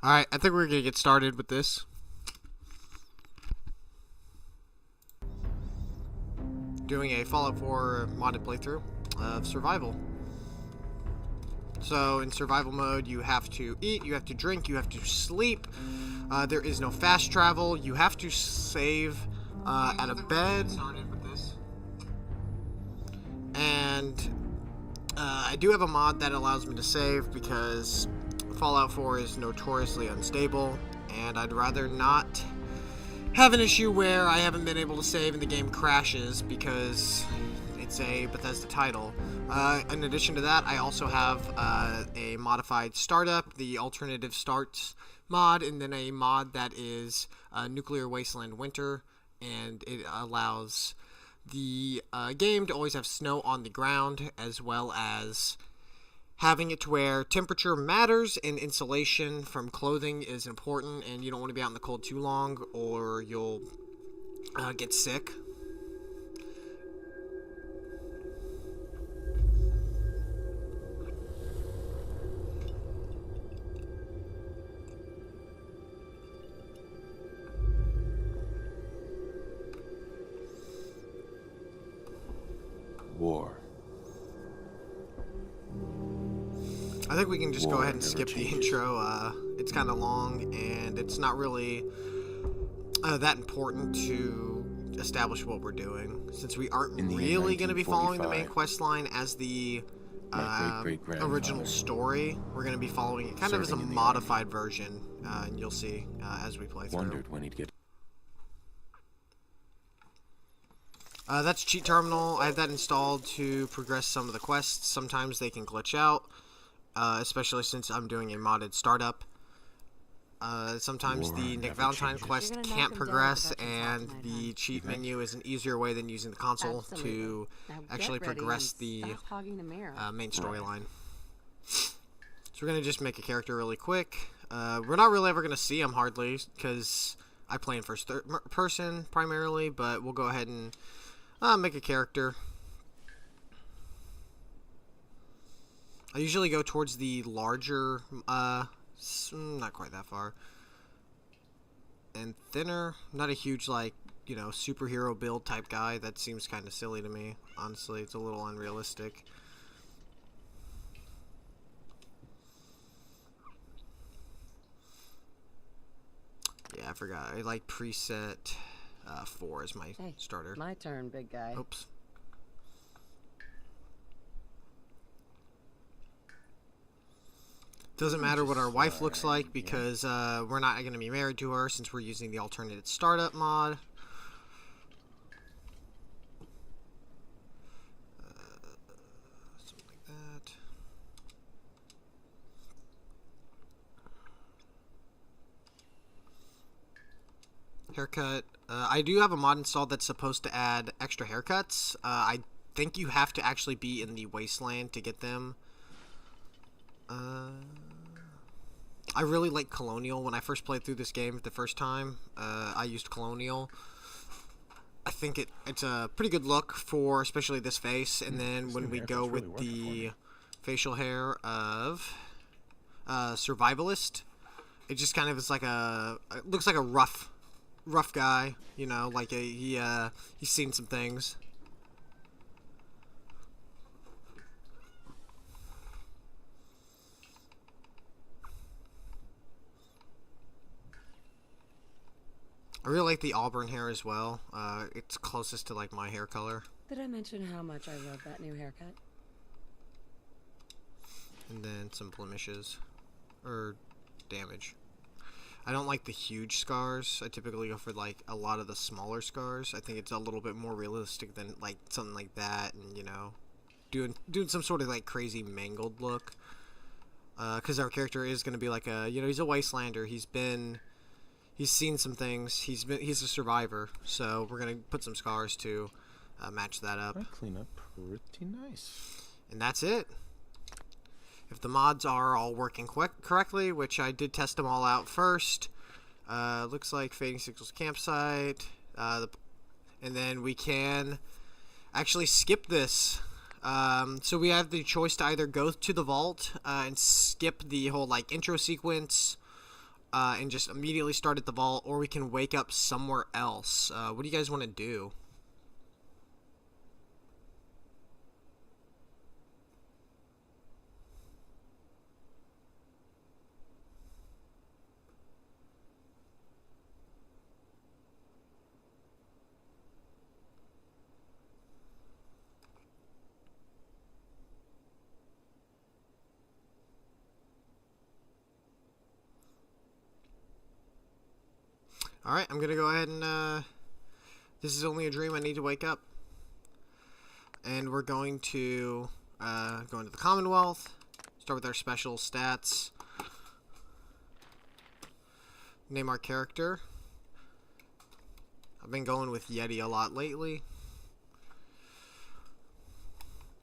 Alright, I think we're going to get started with this. Doing a Fallout 4 modded playthrough of survival. So, in survival mode, you have to eat, you have to drink, you have to sleep. There is no fast travel. You have to save at a bed. And I do have a mod that allows me to save because Fallout 4 is notoriously unstable, and I'd rather not have an issue where I haven't been able to save and the game crashes because it's a Bethesda title. In addition to that, I also have a modified startup, the alternative starts mod, and then a mod that is Nuclear Wasteland Winter, and it allows the game to always have snow on the ground, as well as having it to where temperature matters and insulation from clothing is important, and you don't want to be out in the cold too long or you'll get sick. War. I think we can just go ahead and skip the intro. It's kind of long, and it's not really that important to establish what we're doing, since we aren't really going to be following the main quest line as the original story. We're going to be following it kind of as a modified version, and you'll see as we play through. Wondered when he'd get. That's Cheat Terminal. I have that installed to progress some of the quests. Sometimes they can glitch out, especially since I'm doing a modded startup. Sometimes the Nick Valentine quest can't progress, and the cheat menu is an easier way than using the console to actually progress the main storyline. So we're going to just make a character really quick. We're not really ever going to see him hardly, because I play in first person primarily, but we'll go ahead and make a character. I usually go towards the larger, not quite that far, and thinner. Not a huge, like, superhero build type guy. That seems kind of silly to me. Honestly, it's a little unrealistic. Yeah, I forgot. I like preset 4 as my starter. My turn, big guy. Oops. Doesn't matter what our wife looks like because we're not going to be married to her since we're using the alternative startup mod. Something like that. Haircut. I do have a mod installed that's supposed to add extra haircuts. I think you have to actually be in the wasteland to get them. I really like Colonial. When I first played through this game the first time, I used Colonial. I think it's a pretty good look for especially this face, and then when we go with the facial hair of Survivalist, it just kind of is like it looks like a rough guy, like he's seen some things. I really like the auburn hair as well. It's closest to like my hair color. Did I mention how much I love that new haircut? And then some blemishes or damage. I don't like the huge scars. I typically go for like a lot of the smaller scars. I think it's a little bit more realistic than like something like that, and doing some sort of like crazy mangled look. Because our character is going to be like he's a wastelander. He's seen some things. He's a survivor, so we're gonna put some scars to match that up. I clean up pretty nice. And that's it. If the mods are all working correctly, which I did test them all out first, looks like Fading Signals campsite, and then we can actually skip this. So we have the choice to either go to the vault and skip the whole like intro sequence, and just immediately start at the vault, or we can wake up somewhere else. What do you guys want to do? Alright, I'm going to go ahead and, this is only a dream, I need to wake up. And we're going to, go into the Commonwealth, start with our special stats, name our character. I've been going with Yeti a lot lately.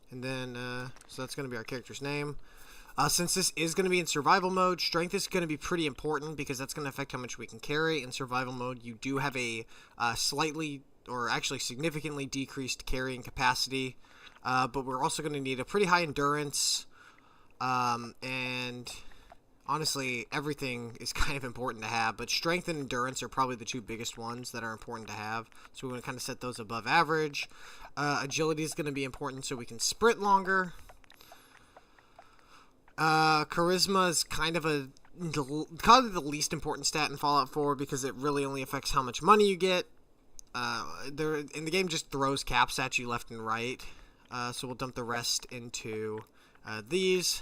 And then, so that's going to be our character's name. Since this is going to be in survival mode, strength is going to be pretty important because that's going to affect how much we can carry. In survival mode, you do have a slightly, or actually significantly decreased carrying capacity, but we're also going to need a pretty high endurance, and honestly, everything is kind of important to have, but strength and endurance are probably the two biggest ones that are important to have, so we want to kind of set those above average. Agility is going to be important so we can sprint longer. Charisma is kind of probably the least important stat in Fallout 4 because it really only affects how much money you get. In the game just throws caps at you left and right, so we'll dump the rest into these.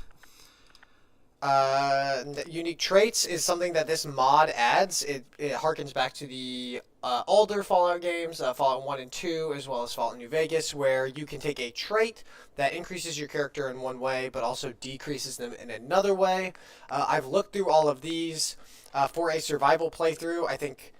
Unique traits is something that this mod adds. It harkens back to the older Fallout games, Fallout 1 and 2, as well as Fallout New Vegas, where you can take a trait that increases your character in one way, but also decreases them in another way. I've looked through all of these for a survival playthrough. I think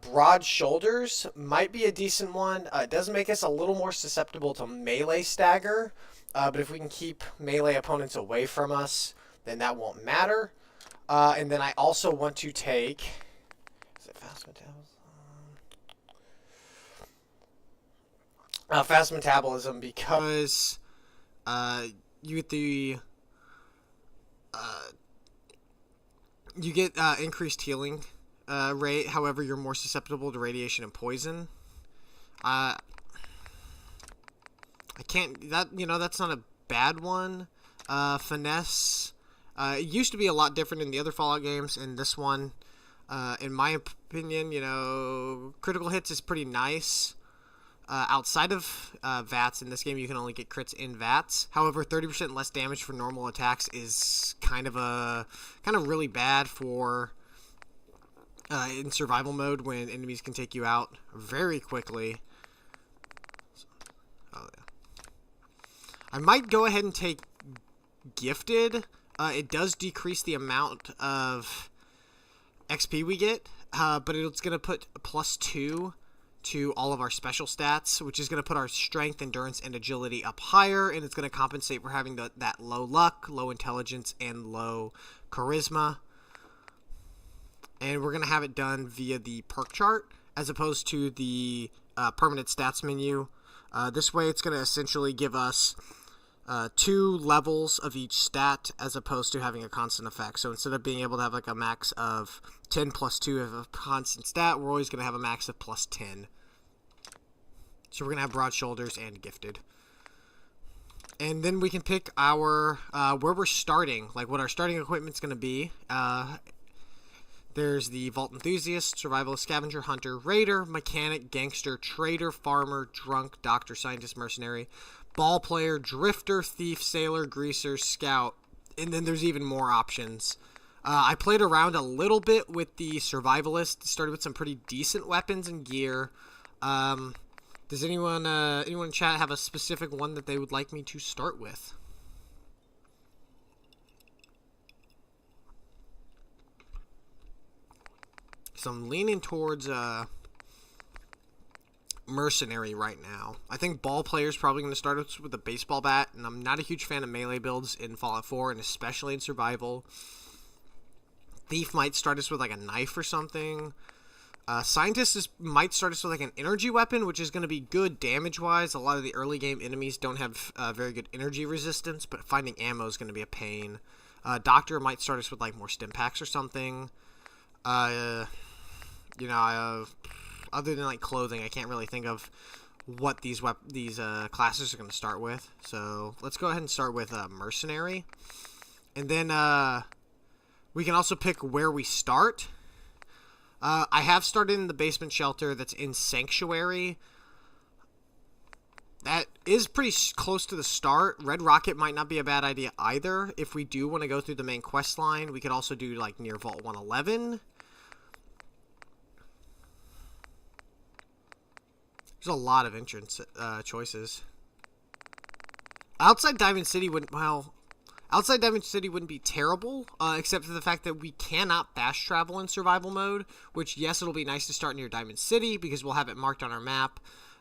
broad shoulders might be a decent one. It does make us a little more susceptible to melee stagger, but if we can keep melee opponents away from us, then that won't matter. And then I also want to take, is it fast metabolism? Fast metabolism, because you get the increased healing rate. However, you're more susceptible to radiation and poison. I can't, that's not a bad one. Finesse. It used to be a lot different in the other Fallout games. In this one, in my opinion, critical hits is pretty nice. Outside of VATS, in this game you can only get crits in VATS. However, 30% less damage for normal attacks is kind of really bad for in survival mode when enemies can take you out very quickly. Oh yeah. I might go ahead and take Gifted. It does decrease the amount of XP we get, but it's going to put +2 to all of our special stats, which is going to put our strength, endurance, and agility up higher, and it's going to compensate for having that low luck, low intelligence, and low charisma. And we're going to have it done via the perk chart, as opposed to the permanent stats menu. This way, it's going to essentially give us 2 levels of each stat as opposed to having a constant effect. So instead of being able to have like a max of 10 plus 2 of a constant stat, we're always going to have a max of +10. So we're going to have broad shoulders and gifted. And then we can pick our where we're starting, like what our starting equipment's going to be. There's the Vault Enthusiast, Survivalist, Scavenger, Hunter, Raider, Mechanic, Gangster, Trader, Farmer, Drunk, Doctor, Scientist, Mercenary, Ball Player, Drifter, Thief, Sailor, Greaser, Scout, and then there's even more options. I played around a little bit with the Survivalist, started with some pretty decent weapons and gear. Does anyone in chat have a specific one that they would like me to start with? So I'm leaning towards Mercenary right now. I think Ball Player is probably going to start us with a baseball bat, and I'm not a huge fan of melee builds in Fallout 4, and especially in Survival. Thief might start us with like a knife or something. Scientist might start us with like an energy weapon, which is going to be good damage-wise. A lot of the early game enemies don't have very good energy resistance, but finding ammo is going to be a pain. Doctor might start us with like more stim packs or something. You know, other than like clothing, I can't really think of what these classes are going to start with. So let's go ahead and start with mercenary, and then we can also pick where we start. I have started in the basement shelter that's in Sanctuary. That is pretty close to the start. Red Rocket might not be a bad idea either. If we do want to go through the main quest line, we could also do like near Vault 111. There's a lot of entrance choices. Outside Diamond City wouldn't be terrible, except for the fact that we cannot fast travel in survival mode, which, yes, it'll be nice to start near Diamond City because we'll have it marked on our map,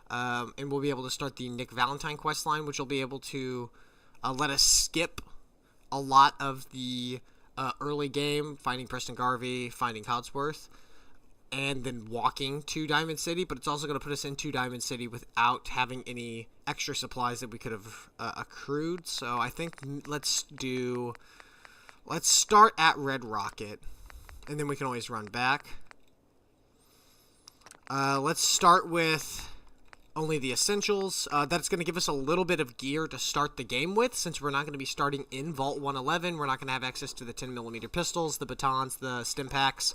and we'll be able to start the Nick Valentine quest line, which will be able to let us skip a lot of the early game, finding Preston Garvey, finding Codsworth, and then walking to Diamond City, but it's also going to put us into Diamond City without having any extra supplies that we could have accrued. So I think let's start at Red Rocket, and then we can always run back. Let's start with only the essentials. That's going to give us a little bit of gear to start the game with, since we're not going to be starting in Vault 111. We're not going to have access to the 10mm pistols, the batons, the stim packs,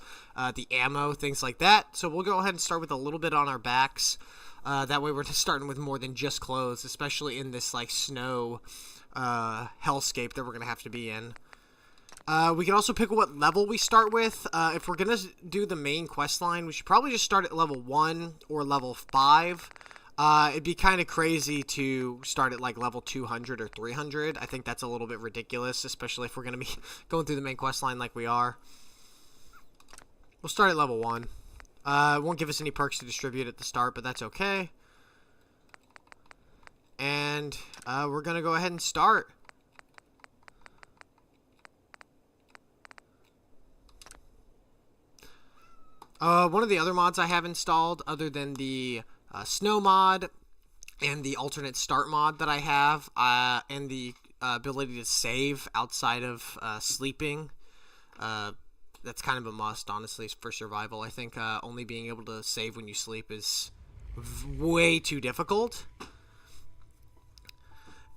the ammo, things like that. So we'll go ahead and start with a little bit on our backs. That way we're just starting with more than just clothes, especially in this like snow hellscape that we're going to have to be in. We can also pick what level we start with. If we're going to do the main quest line, we should probably just start at level 1 or level 5. It'd be kind of crazy to start at like level 200 or 300. I think that's a little bit ridiculous, especially if we're going to be going through the main quest line like we are. We'll start at level 1. It won't give us any perks to distribute at the start, but that's okay. And we're going to go ahead and start. One of the other mods I have installed, other than the snow mod and the alternate start mod that I have, and the ability to save outside of sleeping, that's kind of a must, honestly, for survival. I think only being able to save when you sleep is way too difficult.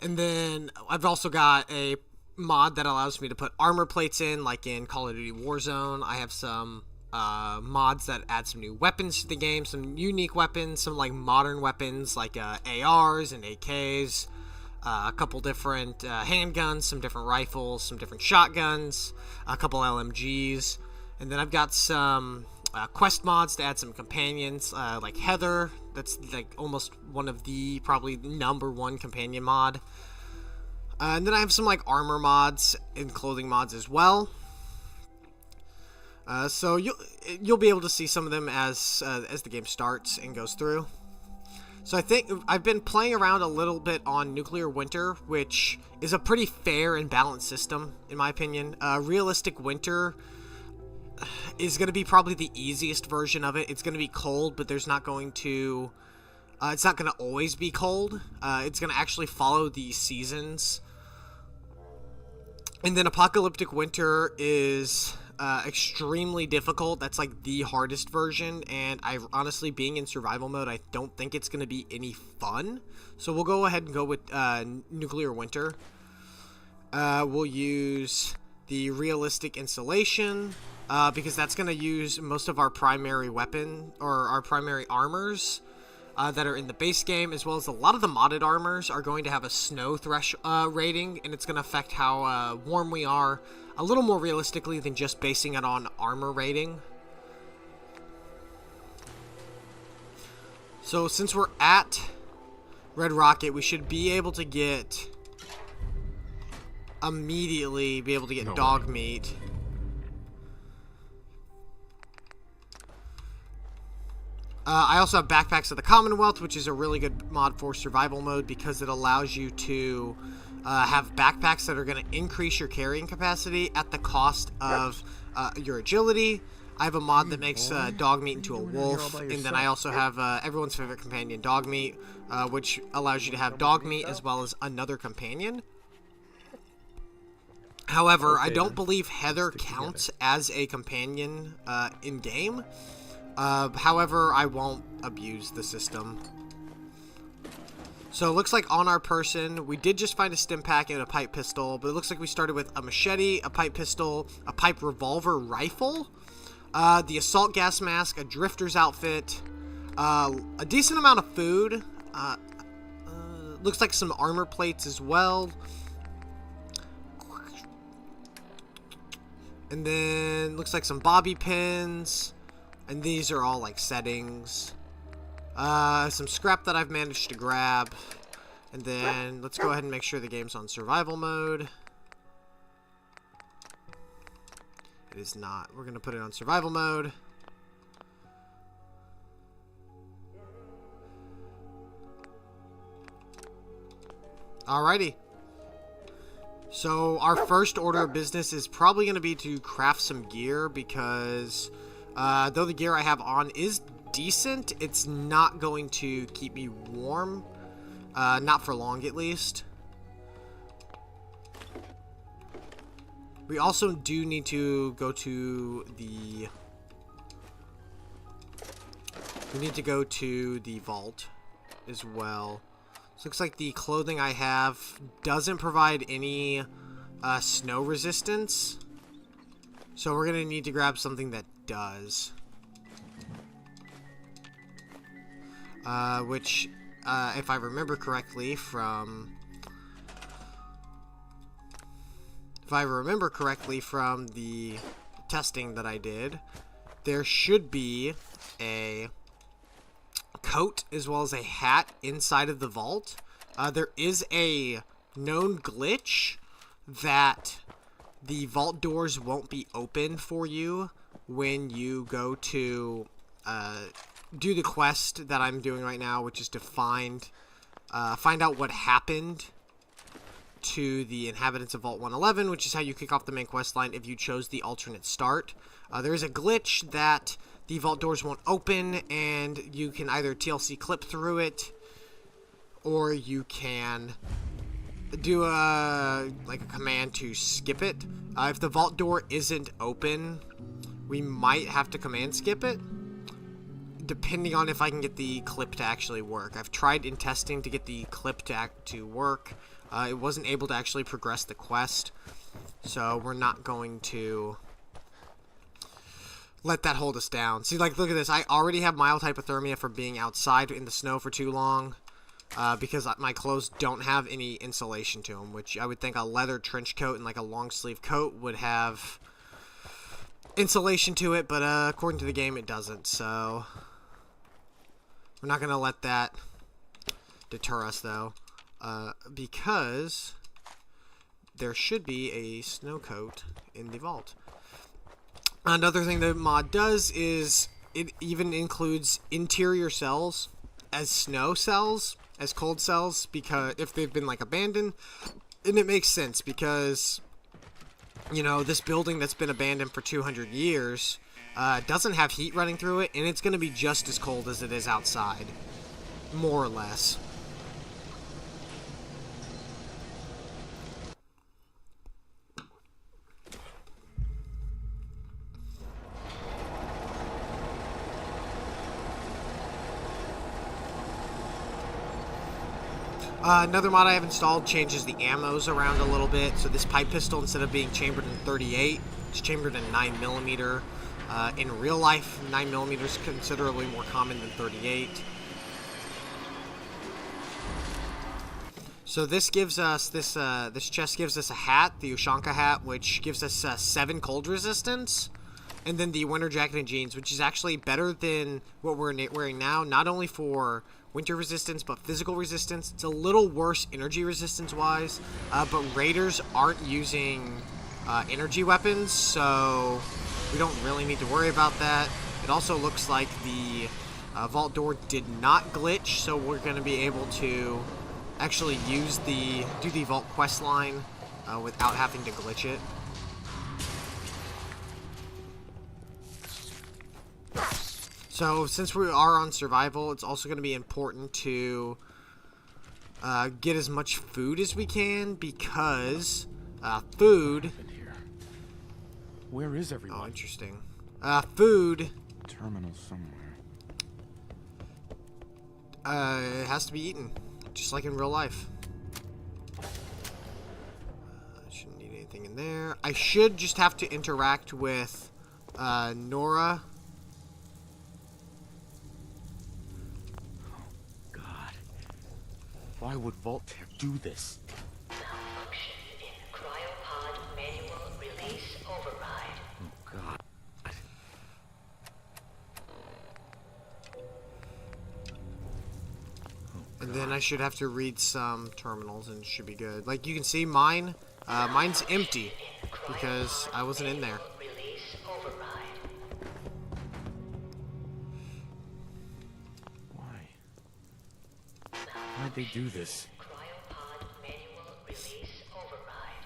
And then I've also got a mod that allows me to put armor plates in, like in Call of Duty Warzone. I have some mods that add some new weapons to the game, some unique weapons, some like modern weapons like ARs and AKs, a couple different handguns, some different rifles, some different shotguns, a couple LMGs, and then I've got some quest mods to add some companions, like Heather. That's like almost one of the probably #1 companion mod. And then I have some like armor mods and clothing mods as well. So you'll be able to see some of them as the game starts and goes through. So I think I've been playing around a little bit on Nuclear Winter, which is a pretty fair and balanced system, in my opinion. Realistic Winter is going to be probably the easiest version of it. It's going to be cold, but there's not going to... it's not going to always be cold. It's going to actually follow the seasons. And then Apocalyptic Winter is... extremely difficult. That's like the hardest version, and I honestly, being in survival mode, I don't think it's going to be any fun. So we'll go ahead and go with Nuclear Winter. We'll use the Realistic Installation because that's going to use most of our primary weapon or our primary armors that are in the base game, as well as a lot of the modded armors are going to have a snow rating, and it's going to affect how warm we are a little more realistically than just basing it on armor rating. So since we're at Red Rocket, we should be able to get dog meat. I also have Backpacks of the Commonwealth, which is a really good mod for survival mode because it allows you to have backpacks that are going to increase your carrying capacity at the cost of your agility. I have a mod that makes dog meat into a wolf, and then I also have everyone's favorite companion, dog meat, which allows you to have dog meat as well as another companion. However, I Okay, don't then. believe Heather Stick counts as a companion in-game. However, I won't abuse the system. So it looks like on our person, we did just find a stim pack and a pipe pistol, but it looks like we started with a machete, a pipe pistol, a pipe revolver rifle, the assault gas mask, a drifter's outfit, a decent amount of food, looks like some armor plates as well. And then looks like some bobby pins, and these are all like settings. Some scrap that I've managed to grab, and then let's go ahead and make sure the game's on survival mode. It is not. We're gonna put it on survival mode. Alrighty. So our first order of business is probably going to be to craft some gear, because though the gear I have on is decent, it's not going to keep me warm. Not for long, at least. We also do need to go to the... We need to go to the vault as well. So looks like the clothing I have doesn't provide any snow resistance. So we're going to need to grab something that does. Which, if I remember correctly from... If I remember correctly from the testing that I did, there should be a coat as well as a hat inside of the vault. There is a known glitch that the vault doors won't be open for you when you go to do the quest that I'm doing right now, which is to find out what happened to the inhabitants of Vault 111, which is how you kick off the main quest line if you chose the alternate start. There is a glitch that the vault doors won't open, and you can either TLC clip through it, or you can do a command to skip it. If the vault door isn't open, we might have to command skip it, depending on if I can get the clip to actually work. I've tried in testing to get the clip to work. It wasn't able to actually progress the quest, so we're not going to let that hold us down. See, like, look at this. I already have mild hypothermia for being outside in the snow for too long, because my clothes don't have any insulation to them, which I would think a leather trench coat and like a long sleeve coat would have insulation to it, but according to the game it doesn't, so we're not going to let that deter us, though, because there should be a snow coat in the vault. Another thing the mod does is it even includes interior cells as snow cells, as cold cells, because if they've been like abandoned, and it makes sense because, you know, this building that's been abandoned for 200 years doesn't have heat running through it, and it's going to be just as cold as it is outside, more or less. Another mod I have installed changes the ammos around a little bit. So this pipe pistol, instead of being chambered in 38, it's chambered in 9mm. In real life, 9mm is considerably more common than 38. So this gives us, this chest gives us a hat, the Ushanka hat, which gives us 7 cold resistance. And then the winter jacket and jeans, which is actually better than what we're wearing now, not only for winter resistance, but physical resistance. It's a little worse energy resistance-wise, but raiders aren't using energy weapons, so we don't really need to worry about that. It also looks like the vault door did not glitch, so we're going to be able to actually do the vault quest line without having to glitch it. So, since we are on survival, it's also going to be important to get as much food as we can, because Food. In here. Where is everyone? Oh, interesting. Food. Terminal somewhere. It has to be eaten, just like in real life. Shouldn't need anything in there. I should just have to interact with Nora. God. Why would Vault-Tec do this? Malfunction in cryopod manual release override. Oh, God. And then I should have to read some terminals and it should be good. Like you can see mine, mine's empty because I wasn't in there. Release override. Why? Why'd they do this? Cryopod manual release override.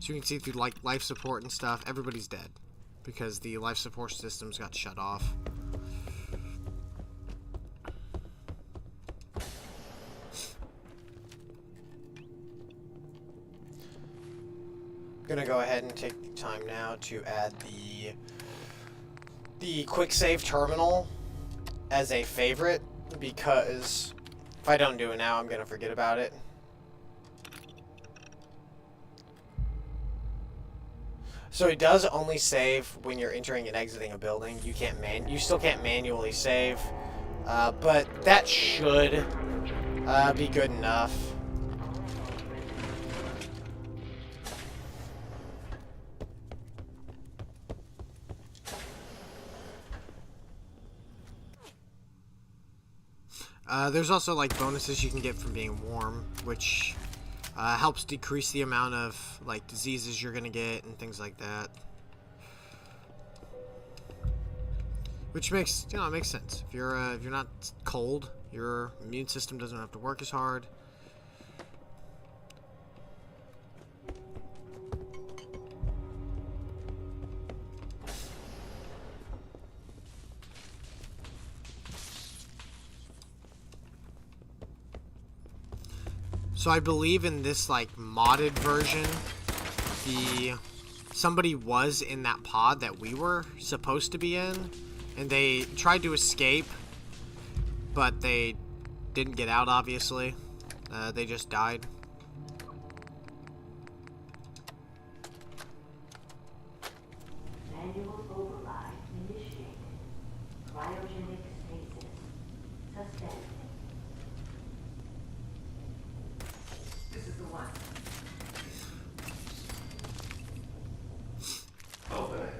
So you can see through like life support and stuff, everybody's dead because the life support systems got shut off. Gonna go ahead and take the time now to add the quick save terminal as a favorite because if I don't do it now, I'm gonna forget about it. So it does only save when you're entering and exiting a building. You still can't manually save, but that should be good enough. There's also like bonuses you can get from being warm, which helps decrease the amount of like diseases you're gonna get and things like that. Which makes it makes sense. If you're not cold, your immune system doesn't have to work as hard. So I believe in this like modded version, somebody was in that pod that we were supposed to be in, and they tried to escape, but they didn't get out. Obviously, they just died. Manual override initiated. Cryogenic stasis suspended. This is the one. Open it.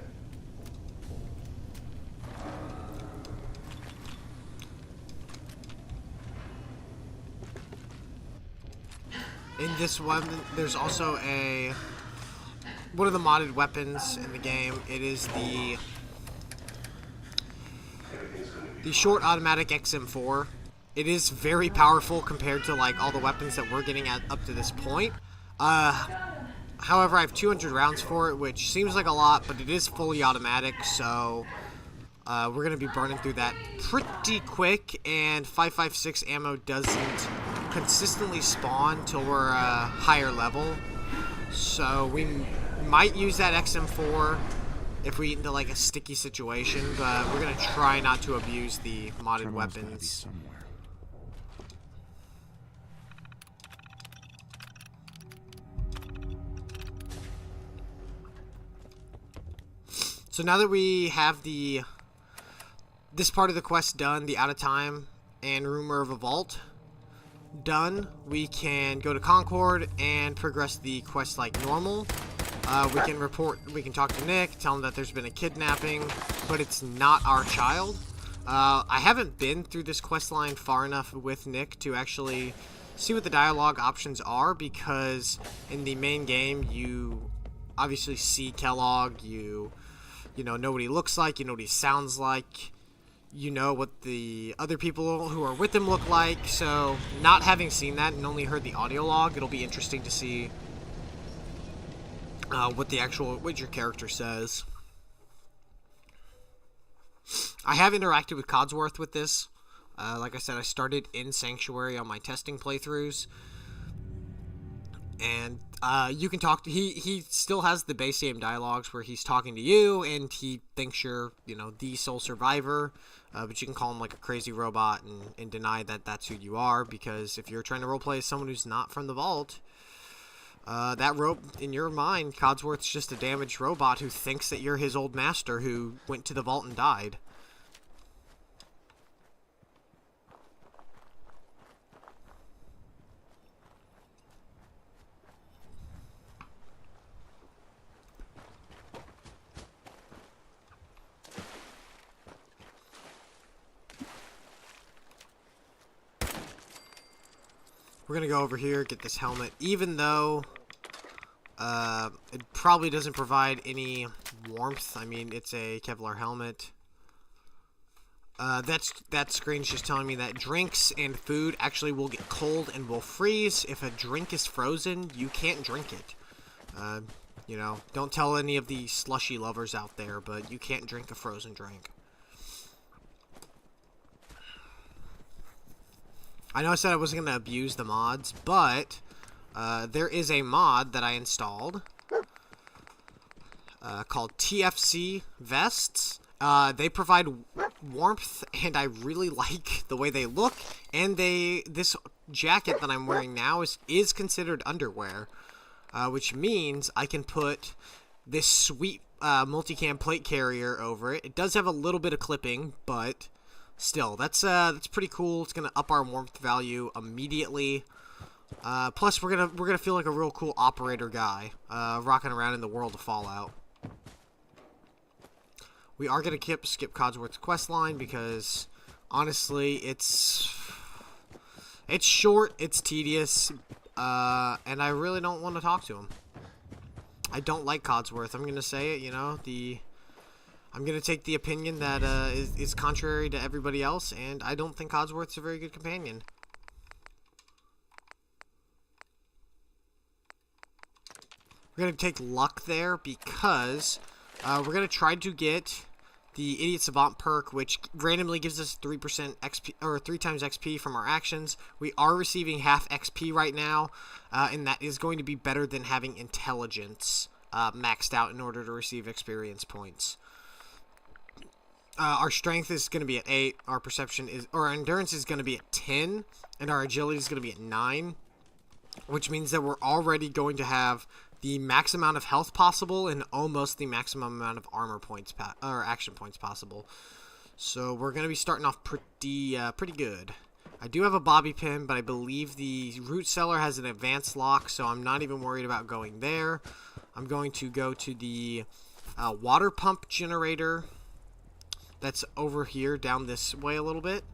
In this one, there's also one of the modded weapons in the game. It is the short automatic XM4. It is very powerful compared to like all the weapons that we're getting at up to this point. However, I have 200 rounds for it, which seems like a lot, but it is fully automatic, so we're going to be burning through that pretty quick, and 5.56 ammo doesn't consistently spawn till we're higher level, so we might use that XM4 if we get into like a sticky situation, but we're going to try not to abuse the modded Terminal's gotta be weapons. somewhere. So now that we have this part of the quest done, the out of time and rumor of a vault done, we can go to Concord and progress the quest like normal. We can talk to Nick, tell him that there's been a kidnapping, but it's not our child. I haven't been through this quest line far enough with Nick to actually see what the dialogue options are, because in the main game you obviously see Kellogg, you know what he looks like, you know what he sounds like, you know what the other people who are with him look like. So not having seen that and only heard the audio log, it'll be interesting to see what your character says. I have interacted with Codsworth with this. Like I said, I started in Sanctuary on my testing playthroughs. And you can talk to, he still has the base game dialogues where he's talking to you and he thinks you're, you know, the sole survivor, but you can call him like a crazy robot and deny that that's who you are, because if you're trying to roleplay as someone who's not from the vault, that in your mind, Codsworth's just a damaged robot who thinks that you're his old master who went to the vault and died. We're going to go over here, get this helmet, even though it probably doesn't provide any warmth. I mean, it's a Kevlar helmet. That screen's just telling me that drinks and food actually will get cold and will freeze. If a drink is frozen, you can't drink it. You know, don't tell any of the slushy lovers out there, but you can't drink a frozen drink. I know I said I wasn't going to abuse the mods, but there is a mod that I installed called TFC Vests. They provide warmth, and I really like the way they look. And this jacket that I'm wearing now is considered underwear, which means I can put this sweet multicam plate carrier over it. It does have a little bit of clipping, but still, that's pretty cool. It's gonna up our warmth value immediately. Plus, we're gonna feel like a real cool operator guy, rocking around in the world of Fallout. We are gonna skip Codsworth's quest line because honestly, it's short, it's tedious, and I really don't want to talk to him. I don't like Codsworth. I'm gonna say it. You know, I'm going to take the opinion that is contrary to everybody else, and I don't think Codsworth's a very good companion. We're going to take luck there because we're going to try to get the Idiot Savant perk, which randomly gives us 3% XP, or 3 times XP from our actions. We are receiving half XP right now, and that is going to be better than having intelligence maxed out in order to receive experience points. Our strength is going to be at 8, our endurance is going to be at 10, and our agility is going to be at 9, which means that we're already going to have the max amount of health possible and almost the maximum amount of armor points or action points possible. So we're going to be starting off pretty good. I do have a bobby pin, but I believe the root cellar has an advanced lock, so I'm not even worried about going there. I'm going to go to the water pump generator that's over here down this way a little bit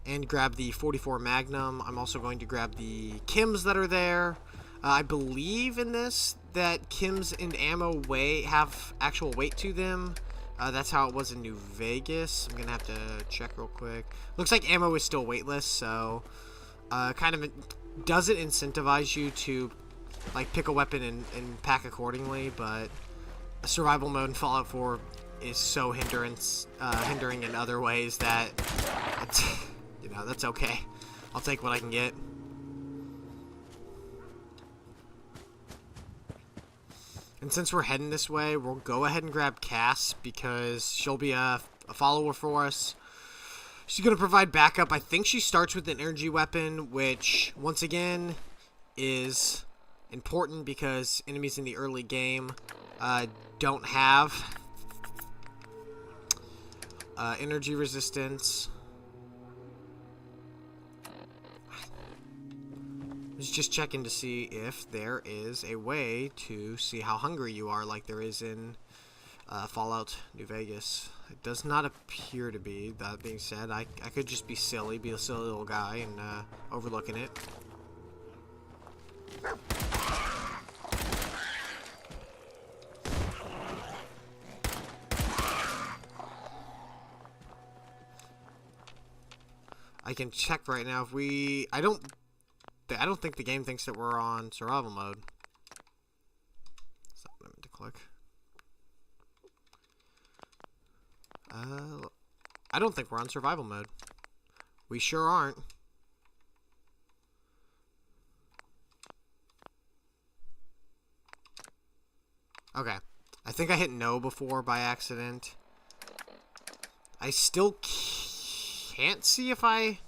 and grab the 44 Magnum. I'm also going to grab the Kims that are there. I believe in this that Kims and ammo have actual weight to them. That's how it was in New Vegas. I'm gonna have to check real quick. Looks like ammo is still weightless, so kind of doesn't incentivize you to like pick a weapon and pack accordingly, but survival mode in Fallout 4 is so hindering in other ways that it's, you know, that's okay. I'll take what I can get. And since we're heading this way, we'll go ahead and grab Cass because she'll be a follower for us. She's going to provide backup. I think she starts with an energy weapon, which once again is important because enemies in the early game don't have energy resistance. I was just checking to see if there is a way to see how hungry you are like there is in Fallout New Vegas. It does not appear to be. That being said, I could just be a silly little guy and overlooking it. I can check right now if we... I don't think the game thinks that we're on survival mode. That's not what I meant to click. I don't think we're on survival mode. We sure aren't. Okay. I think I hit no before by accident. I still can't see if I...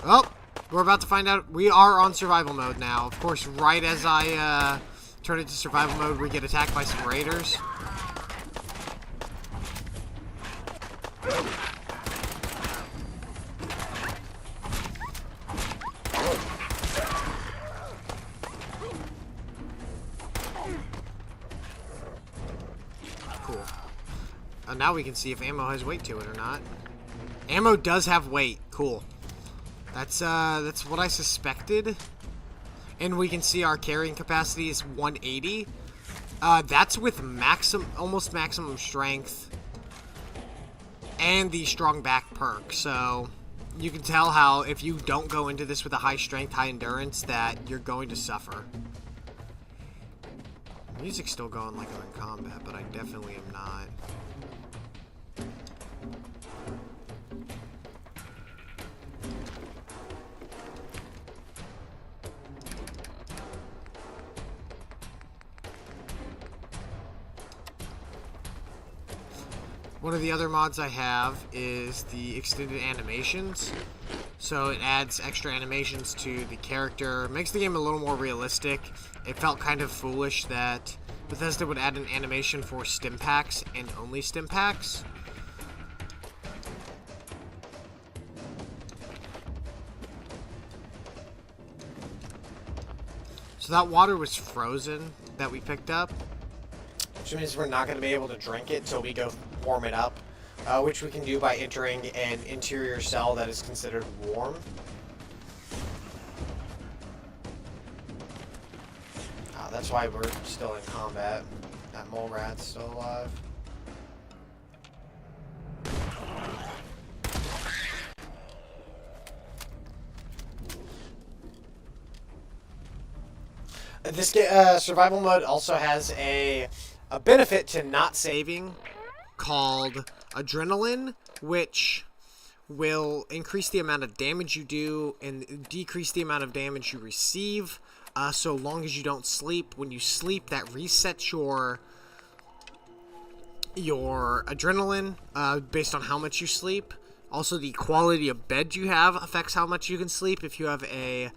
Oh! We're about to find out. We are on survival mode now. Of course, right as I turn into survival mode, we get attacked by some raiders. Cool. Now we can see if ammo has weight to it or not. Ammo does have weight. Cool. That's what I suspected. And we can see our carrying capacity is 180. That's with almost maximum strength and the strong back perk. So you can tell how if you don't go into this with a high strength, high endurance, that you're going to suffer. Music's still going like I'm in combat, but I definitely am not. One of the other mods I have is the extended animations. So it adds extra animations to the character, makes the game a little more realistic. It felt kind of foolish that Bethesda would add an animation for stim packs and only stim packs. So that water was frozen that we picked up, which means we're not going to be able to drink it till we go warm it up, which we can do by entering an interior cell that is considered warm. That's why we're still in combat. That mole rat's still alive. This survival mode also has a benefit to not saving called adrenaline, which will increase the amount of damage you do and decrease the amount of damage you receive, so long as you don't sleep. When you sleep, that resets your adrenaline based on how much you sleep. Also, the quality of bed you have affects how much you can sleep. If you have a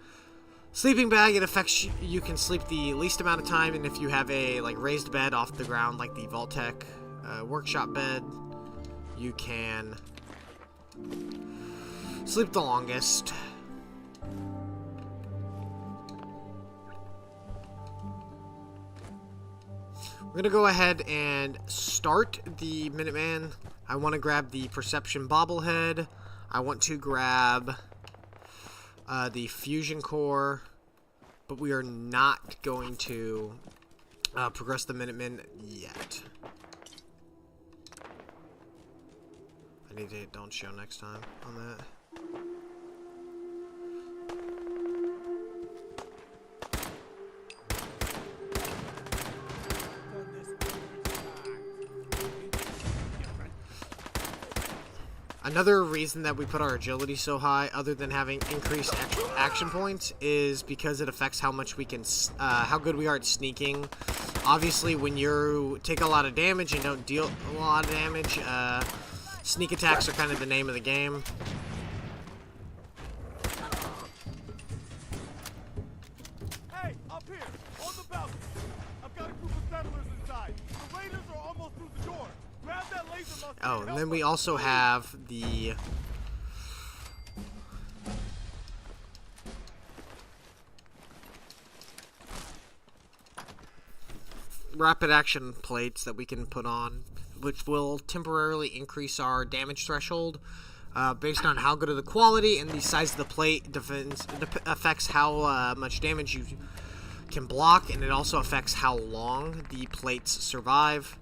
sleeping bag, it affects you can sleep the least amount of time, and if you have a raised bed off the ground like the Vault-Tec workshop bed, you can sleep the longest. We're gonna go ahead and start the Minuteman. I want to grab the Perception Bobblehead. I want to grab the Fusion Core, but we are not going to progress the Minutemen yet. I need to hit don't show next time on that. Another reason that we put our agility so high, other than having increased action points, is because it affects how much we can, how good we are at sneaking. Obviously, when you take a lot of damage and don't deal a lot of damage, sneak attacks are kind of the name of the game. Hey, up here, on the balcony. I've got a group of settlers inside. The raiders are almost through the door. Grab that laser musket. Oh, and then we also have the rapid action plates that we can put on, which will temporarily increase our damage threshold based on how good of the quality and the size of the plate. Affects how much damage you can block, and it also affects how long the plates survive.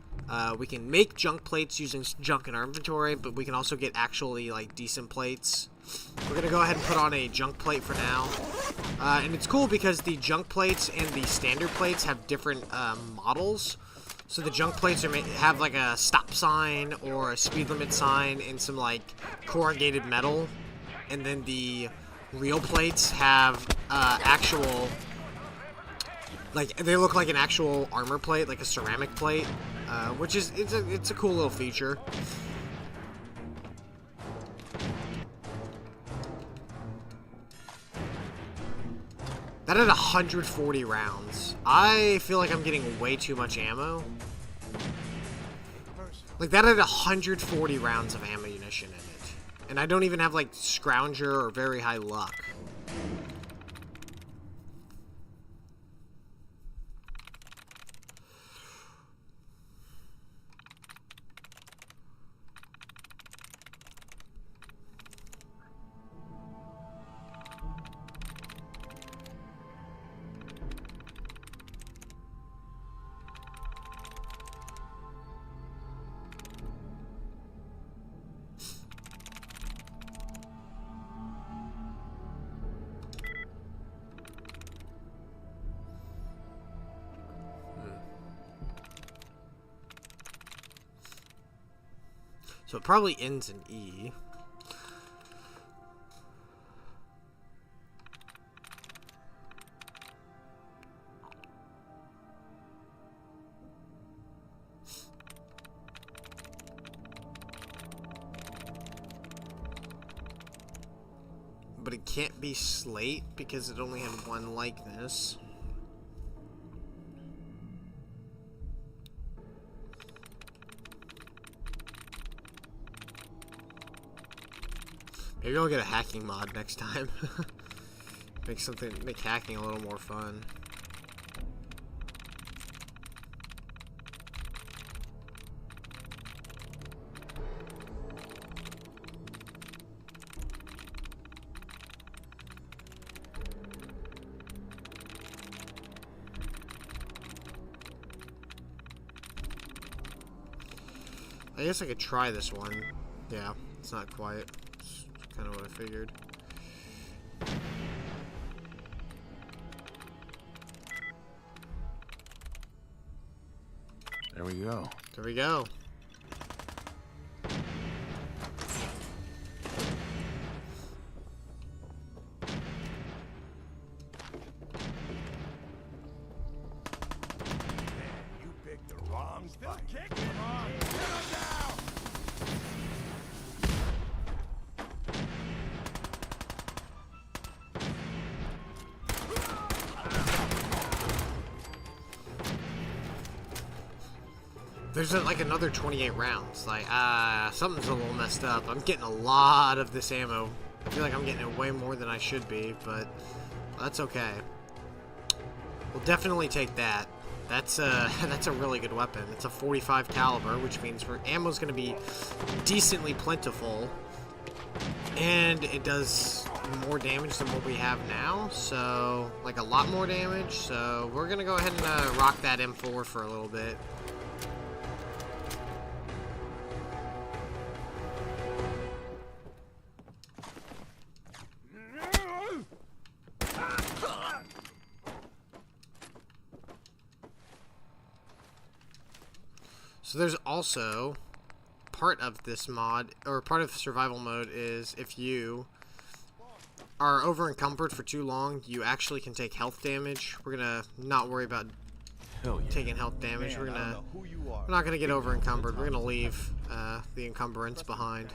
We can make junk plates using junk in our inventory, but we can also get actually decent plates. We're gonna go ahead and put on a junk plate for now, and it's cool because the junk plates and the standard plates have different models. So the junk plates have a stop sign or a speed limit sign and some corrugated metal, and then the real plates have actual Like, they look like an actual armor plate, like a ceramic plate, which is, it's a cool little feature. That had 140 rounds. I feel like I'm getting way too much ammo. Like, that had 140 rounds of ammunition in it. And I don't even have, like, Scrounger or very high luck. So it probably ends in E. But it can't be Slate because it only had one likeness. Maybe I'll get a hacking mod next time. Make hacking a little more fun. I guess I could try this one. Yeah, it's not quiet. Kind of what I figured. There we go. There we go. You picked the wrong fight. Come on, get him down! There's like another 28 rounds. Like, something's a little messed up. I'm getting a lot of this ammo. I feel like I'm getting it way more than I should be, but that's okay. We'll definitely take that. That's that's a really good weapon. It's a 45 caliber, which means ammo's going to be decently plentiful, and it does more damage than what we have now. So, like a lot more damage. So we're going to go ahead and rock that M4 for a little bit. So there's also part of this mod, or part of survival mode, is if you are over encumbered for too long, you actually can take health damage. We're gonna not worry about taking health damage. We're not gonna get over encumbered. We're gonna leave the encumbrance behind.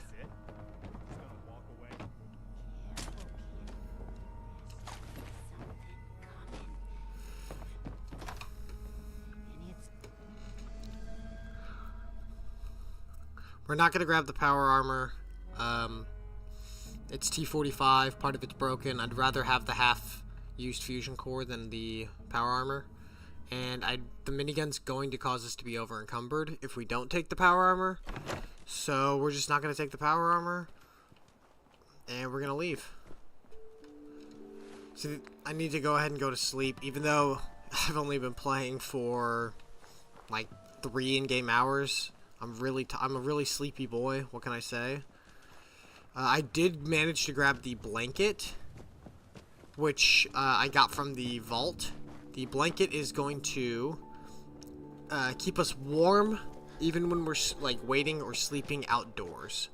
We're not going to grab the power armor. It's T45. Part of it's broken. I'd rather have the half-used fusion core than the power armor. And the minigun's going to cause us to be over-encumbered if we don't take the power armor. So we're just not going to take the power armor. And we're going to leave. So I need to go ahead and go to sleep, even though I've only been playing for like 3 in-game hours. I'm a really sleepy boy. What can I say? I did manage to grab the blanket, which I got from the vault. The blanket is going to keep us warm even when we're like waiting or sleeping outdoors.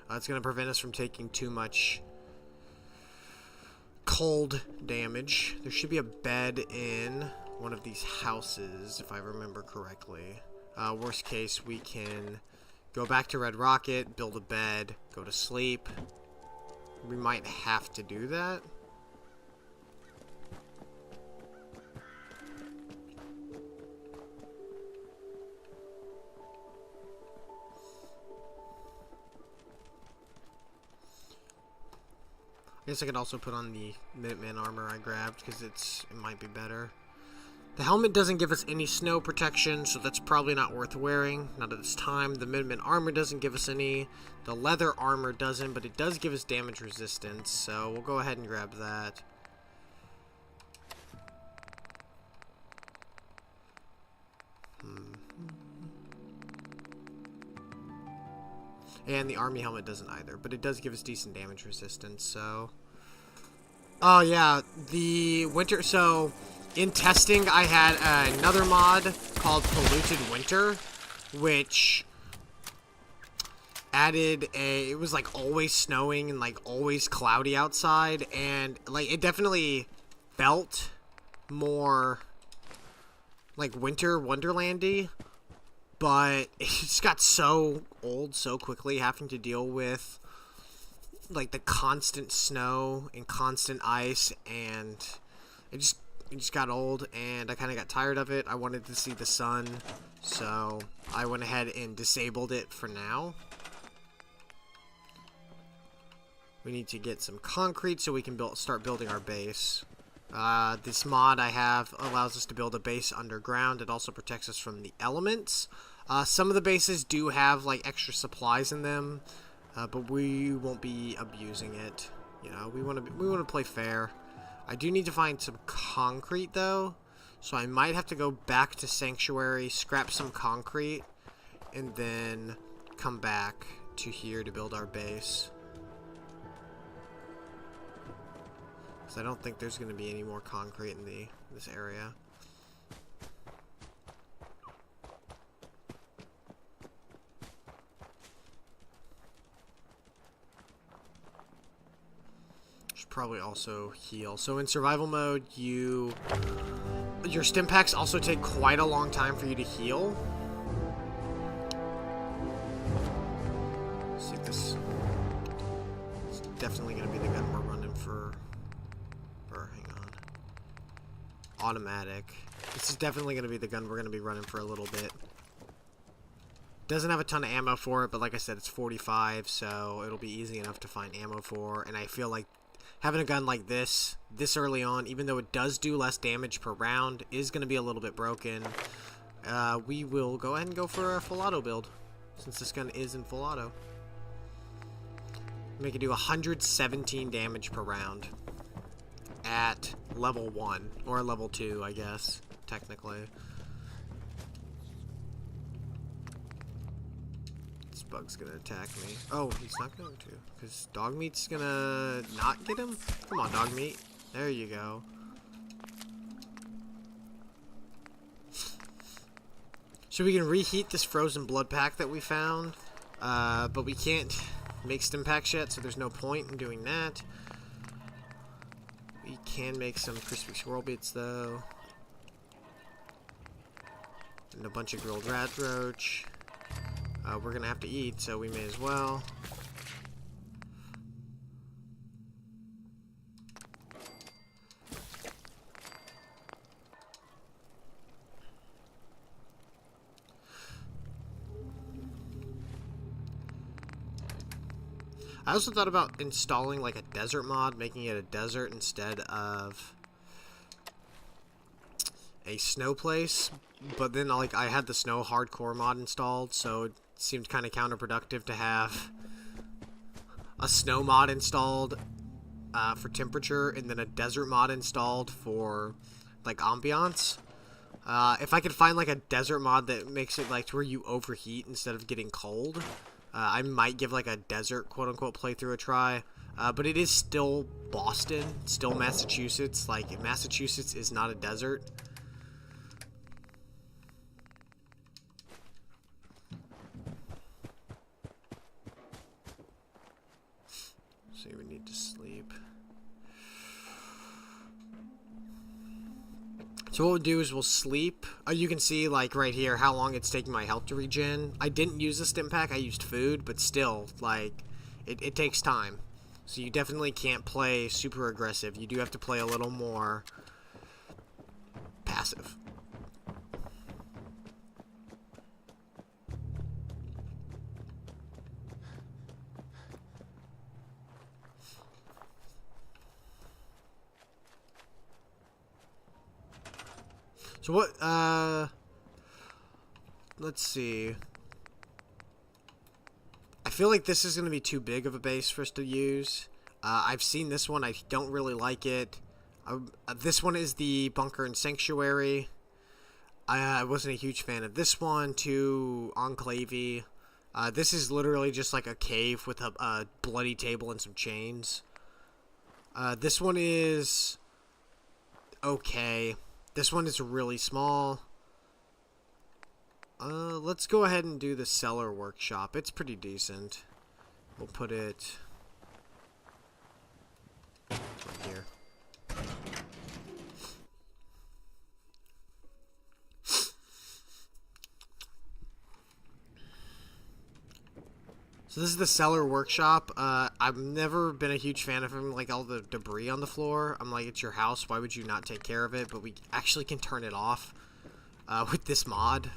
It's going to prevent us from taking too much cold damage. There should be a bed in one of these houses, if I remember correctly. Worst case, we can go back to Red Rocket, build a bed, go to sleep. We might have to do that. I guess I could also put on the Minuteman armor I grabbed because it might be better. The helmet doesn't give us any snow protection, so that's probably not worth wearing. Not at this time. The Minuteman armor doesn't give us any. The leather armor doesn't, but it does give us damage resistance, so we'll go ahead and grab that. And the army helmet doesn't either, but it does give us decent damage resistance, so... Oh, yeah, the winter... So, in testing, I had another mod called Polluted Winter, which added a... It was, like, always snowing and, like, always cloudy outside, and, like, it definitely felt more, like, winter wonderlandy. But it just got so old so quickly, having to deal with like the constant snow and constant ice, and it just got old, and I kind of got tired of it. I wanted to see the sun, so I went ahead and disabled it for now. We need to get some concrete so we can start building our base. This mod I have allows us to build a base underground. It also protects us from the elements. Some of the bases do have like extra supplies in them, but we won't be abusing it. You know, we want to play fair. I do need to find some concrete though, so I might have to go back to Sanctuary, scrap some concrete, and then come back to here to build our base. Because I don't think there's going to be any more concrete in this area. Probably also heal. So in survival mode, your stim packs also take quite a long time for you to heal. Let's see if this is definitely going to be the gun we're running for. Or hang on, automatic. This is definitely going to be the gun we're going to be running for a little bit. Doesn't have a ton of ammo for it, but like I said, it's 45, so it'll be easy enough to find ammo for. And I feel like having a gun like this early on, even though it does do less damage per round, is going to be a little bit broken. We will go ahead and go for a full auto build, since this gun is in full auto. Make it do 117 damage per round at level 1, or level 2, I guess, technically. Bug's gonna attack me. Oh, he's not going to, because dog meat's gonna not get him. Come on, dog meat. There you go. So we can reheat this frozen blood pack that we found, but we can't make stim packs yet, so there's no point in doing that. We can make some crispy squirrel bits though, and a bunch of grilled rat roach. We're gonna have to eat, so we may as well. I also thought about installing like a desert mod, making it a desert instead of a snow place, but then like I had the snow hardcore mod installed, so it seemed kind of counterproductive to have a snow mod installed for temperature and then a desert mod installed for like ambiance. If I could find like a desert mod that makes it like to where you overheat instead of getting cold, I might give like a desert quote-unquote playthrough a try. But it is still Boston, still Massachusetts. Like Massachusetts is not a desert. So we need to sleep. So what we'll do is we'll sleep. You can see, like, right here how long it's taking my health to regen. I didn't use the stim pack, I used food, but still, like, it takes time. So you definitely can't play super aggressive. You do have to play a little more passive. So what, let's see. I feel like this is going to be too big of a base for us to use. I've seen this one. I don't really like it. This one is the Bunker and Sanctuary. I wasn't a huge fan of this one. Too enclavey. This is literally just like a cave with a bloody table and some chains. This one is okay. This one is really small. Let's go ahead and do the Cellar Workshop. It's pretty decent. We'll put it right here. So this is the Cellar Workshop. I've never been a huge fan of him, like all the debris on the floor. I'm like, it's your house. Why would you not take care of it? But we actually can turn it off with this mod,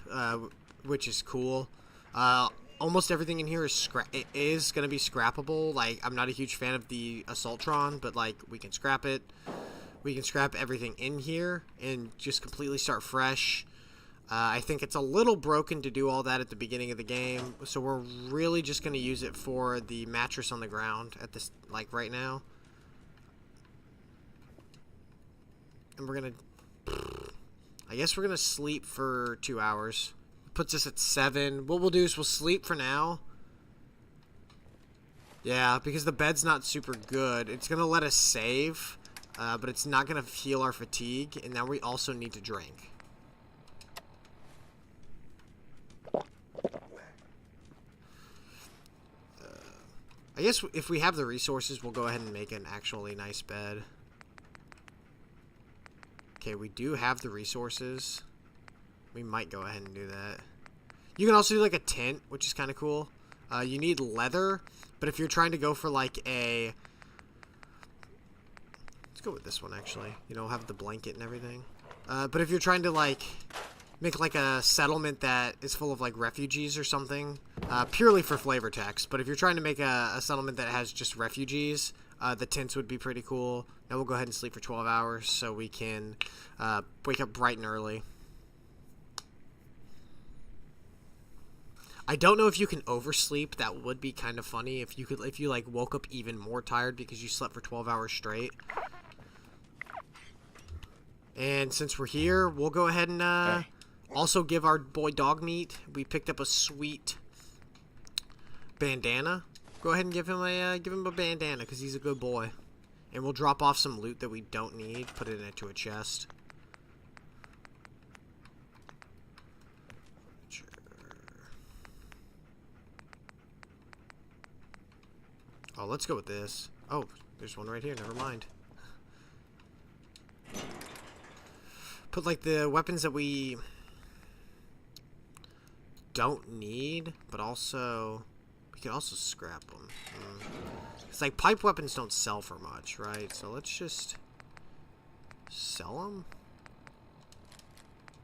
which is cool. Almost everything in here is going to be scrappable. Like, I'm not a huge fan of the Assaultron, but like we can scrap it. We can scrap everything in here and just completely start fresh. I think it's a little broken to do all that at the beginning of the game, so we're really just going to use it for the mattress on the ground at this, like, right now. And we're going to, I guess we're going to sleep for 2 hours. Puts us at 7. What we'll do is we'll sleep for now. Yeah, because the bed's not super good. It's going to let us save, but it's not going to heal our fatigue, and now we also need to drink. I guess if we have the resources, we'll go ahead and make an actually nice bed. Okay, we do have the resources. We might go ahead and do that. You can also do like a tent, which is kind of cool. You need leather, but if you're trying to go for like a... Let's go with this one, actually. You know, have the blanket and everything. But if you're trying to like... make like a settlement that is full of like refugees or something, purely for flavor text. But if you're trying to make a settlement that has just refugees, the tents would be pretty cool. Now we'll go ahead and sleep for 12 hours so we can wake up bright and early. I don't know if you can oversleep. That would be kind of funny if you like woke up even more tired because you slept for 12 hours straight. And since we're here, we'll go ahead and also give our boy Dogmeat. We picked up a sweet bandana. Go ahead and give him a bandana because he's a good boy. And we'll drop off some loot that we don't need. Put it into a chest. Sure. Oh, let's go with this. Oh, there's one right here. Never mind. Put like the weapons that we don't need, but also we could also scrap them. It's like pipe weapons don't sell for much, right? So let's just sell them.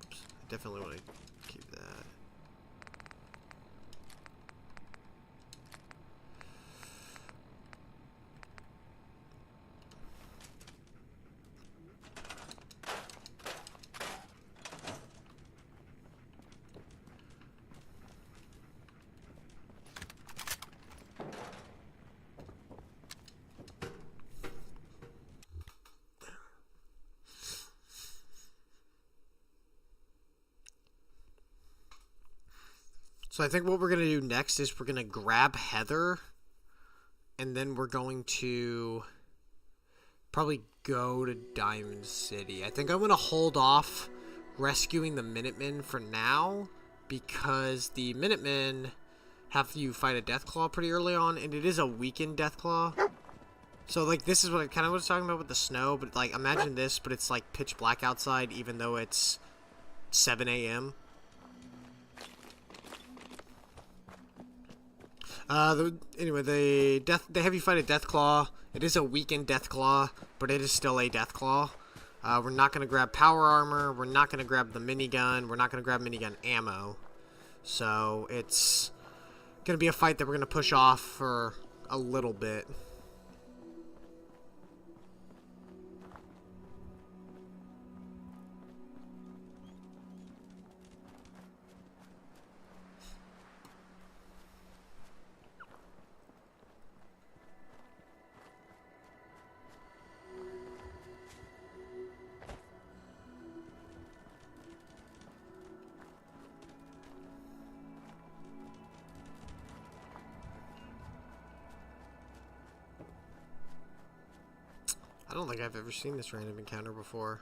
Oops, I definitely want to keep that. So I think what we're going to do next is we're going to grab Heather, and then we're going to probably go to Diamond City. I think I'm going to hold off rescuing the Minutemen for now, because the Minutemen have you fight a Deathclaw pretty early on, and it is a weakened Deathclaw. So, like, this is what I kind of was talking about with the snow, but, like, imagine this, but it's, like, pitch black outside, even though it's 7 a.m. Anyway, they have you fight a Deathclaw. It is a weakened Deathclaw, but it is still a Deathclaw. We're not going to grab power armor. We're not going to grab the minigun. We're not going to grab minigun ammo. So, it's going to be a fight that we're going to push off for a little bit. I don't think I've ever seen this random encounter before.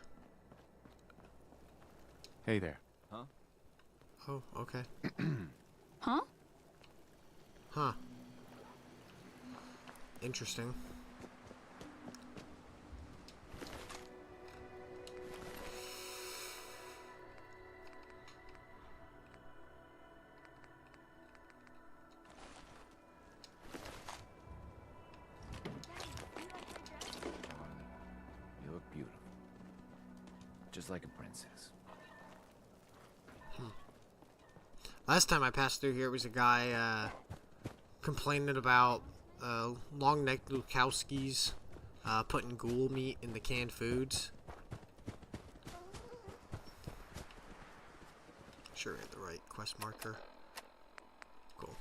Hey there. Oh, okay. Huh? Huh. Interesting. You look beautiful. Just like a princess. Last time I passed through here, it was a guy complaining about long-necked Lukowskis putting ghoul meat in the canned foods. Sure, I had the right quest marker. Cool.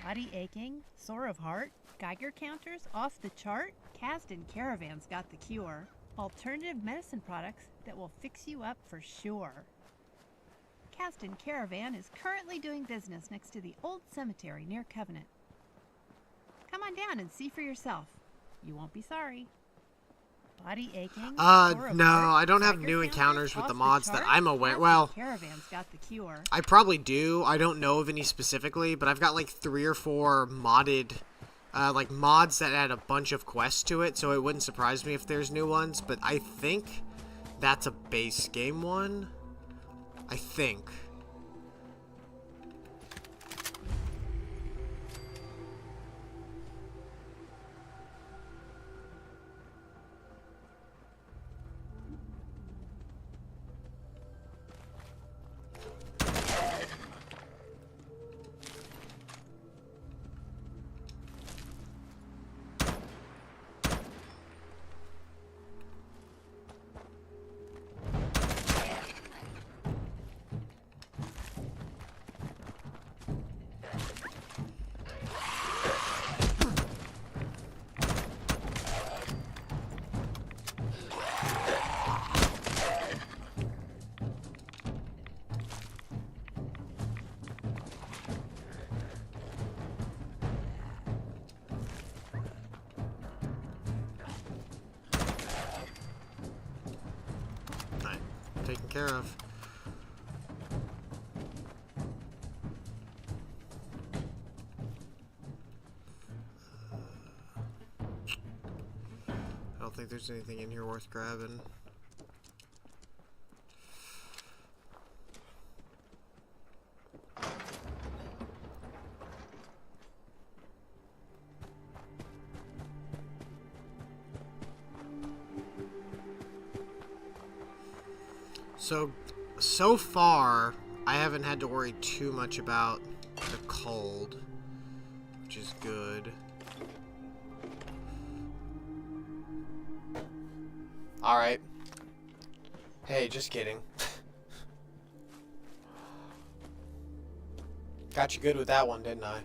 Body aching, sore of heart, Geiger counters off the chart? Kasdan Caravan's got the cure. Alternative medicine products that will fix you up for sure. Kasdan Caravan is currently doing business next to the old cemetery near Covenant. Come on down and see for yourself. You won't be sorry. Body aching, sore of no, heart, I don't have Geiger new counters encounters with off the mods that chart? I'm aware. Kasdan Well, Caravan's got the cure. I probably do. I don't know of any specifically, but I've got like 3 or 4 modded, like mods that add a bunch of quests to it, so it wouldn't surprise me if there's new ones, but I think that's a base game one. I think. Taken care of. I don't think there's anything in here worth grabbing. So far, I haven't had to worry too much about the cold, which is good. Alright. Hey, just kidding. Got you good with that one, didn't I?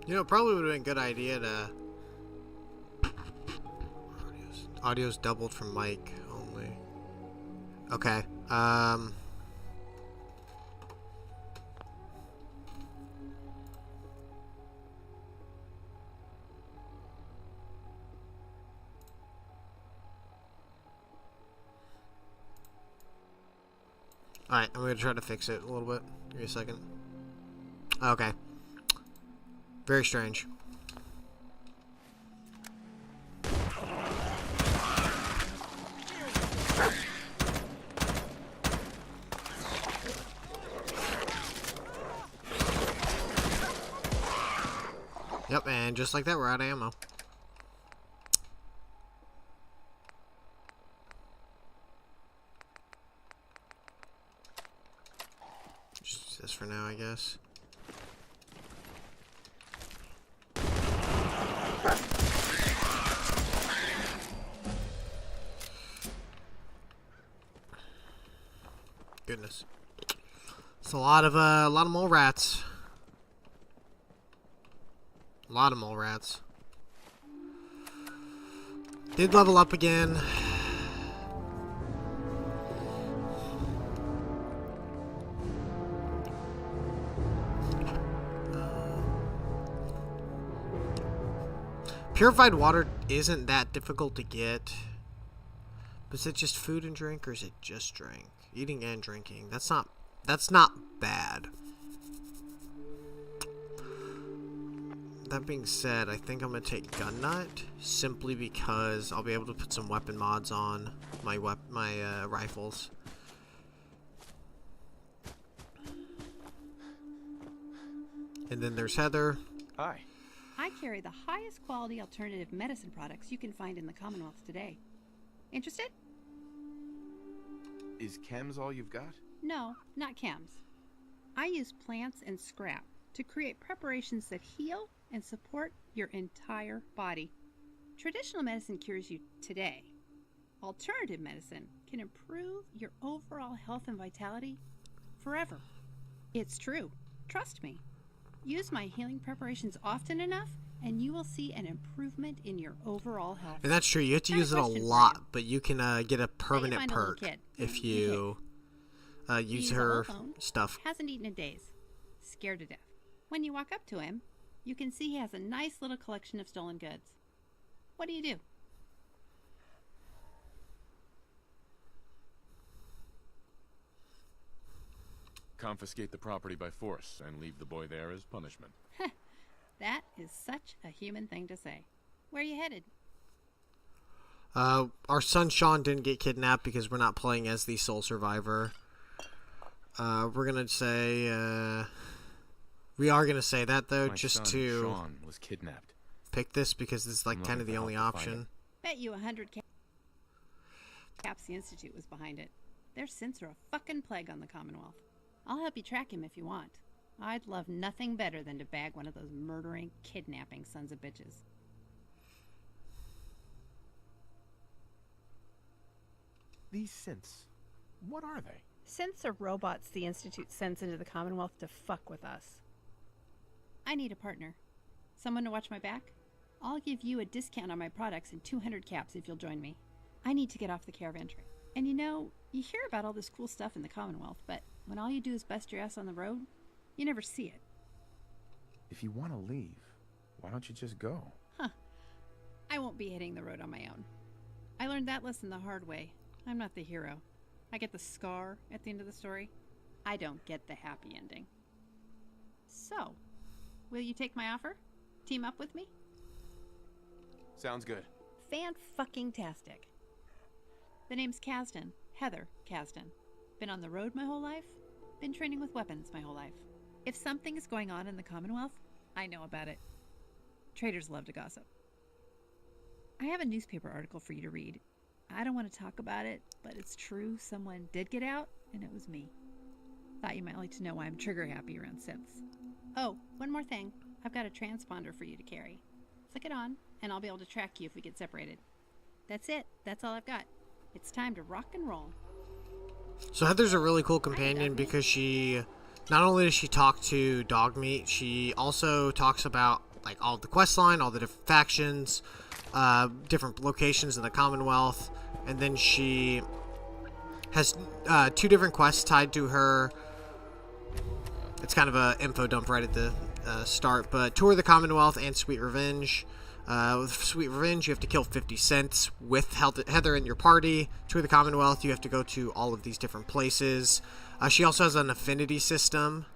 You know, it probably would have been a good idea to... Audio's doubled from mic only. Okay. Alright, I'm gonna try to fix it a little bit. Give me a second. Okay. Very strange. Yep, and just like that, we're out of ammo. Just this for now, I guess. Goodness, it's a lot of mole rats. A lot of mole rats. Did level up again. Purified water isn't that difficult to get. But is it just food and drink, or is it just drink? Eating and drinking. That's not bad. That being said, I think I'm gonna take Gun Nut simply because I'll be able to put some weapon mods on my rifles. And then there's Heather. Hi. I carry the highest quality alternative medicine products you can find in the Commonwealth today. Interested? Is chems all you've got? No, not chems. I use plants and scrap to create preparations that heal and support your entire body. Traditional medicine cures you today. Alternative medicine can improve your overall health and vitality forever. It's true. Trust me. Use my healing preparations often enough, and you will see an improvement in your overall health. And that's true. You have to use it a lot, but you can get a permanent perk if you use her stuff. Hasn't eaten in days. Scared to death. When you walk up to him, you can see he has a nice little collection of stolen goods. What do? Confiscate the property by force and leave the boy there as punishment. That is such a human thing to say. Where are you headed? Our son Sean didn't get kidnapped because we're not playing as the sole survivor. We're gonna say we are gonna say that though, My just son, to Sean was kidnapped. pick this because this is like I'm kind of looking the for only help to find option. Bet you 100 caps the Institute was behind it. Their synths are a fucking plague on the Commonwealth. I'll help you track him if you want. I'd love nothing better than to bag one of those murdering, kidnapping sons of bitches. These synths, what are they? Synths are robots the Institute sends into the Commonwealth to fuck with us. I need a partner. Someone to watch my back? I'll give you a discount on my products and 200 caps if you'll join me. I need to get off the caravan train. And you know, you hear about all this cool stuff in the Commonwealth, but when all you do is bust your ass on the road, you never see it. If you want to leave, why don't you just go? I won't be hitting the road on my own. I learned that lesson the hard way. I'm not the hero. I get the scar at the end of the story. I don't get the happy ending. So, will you take my offer? Team up with me? Sounds good. Fan-fucking-tastic. The name's Kasdan. Heather Kasdan. Been on the road my whole life. Been training with weapons my whole life. If something is going on in the Commonwealth, I know about it. Traders love to gossip. I have a newspaper article for you to read. I don't want to talk about it, but it's true someone did get out, and it was me. Thought you might like to know why I'm trigger happy around synths. Oh, one more thing. I've got a transponder for you to carry. Flick it on, and I'll be able to track you if we get separated. That's it. That's all I've got. It's time to rock and roll. So Heather's a really cool companion because she, not only does she talk to Dogmeat, she also talks about like all the quest line, all the different factions, different locations in the Commonwealth, and then she has 2 different quests tied to her. It's kind of a info dump right at the start, but Tour of the Commonwealth and Sweet Revenge. With Sweet Revenge, you have to kill 50 cents with Heather in your party. Tour of the Commonwealth, you have to go to all of these different places. She also has an affinity system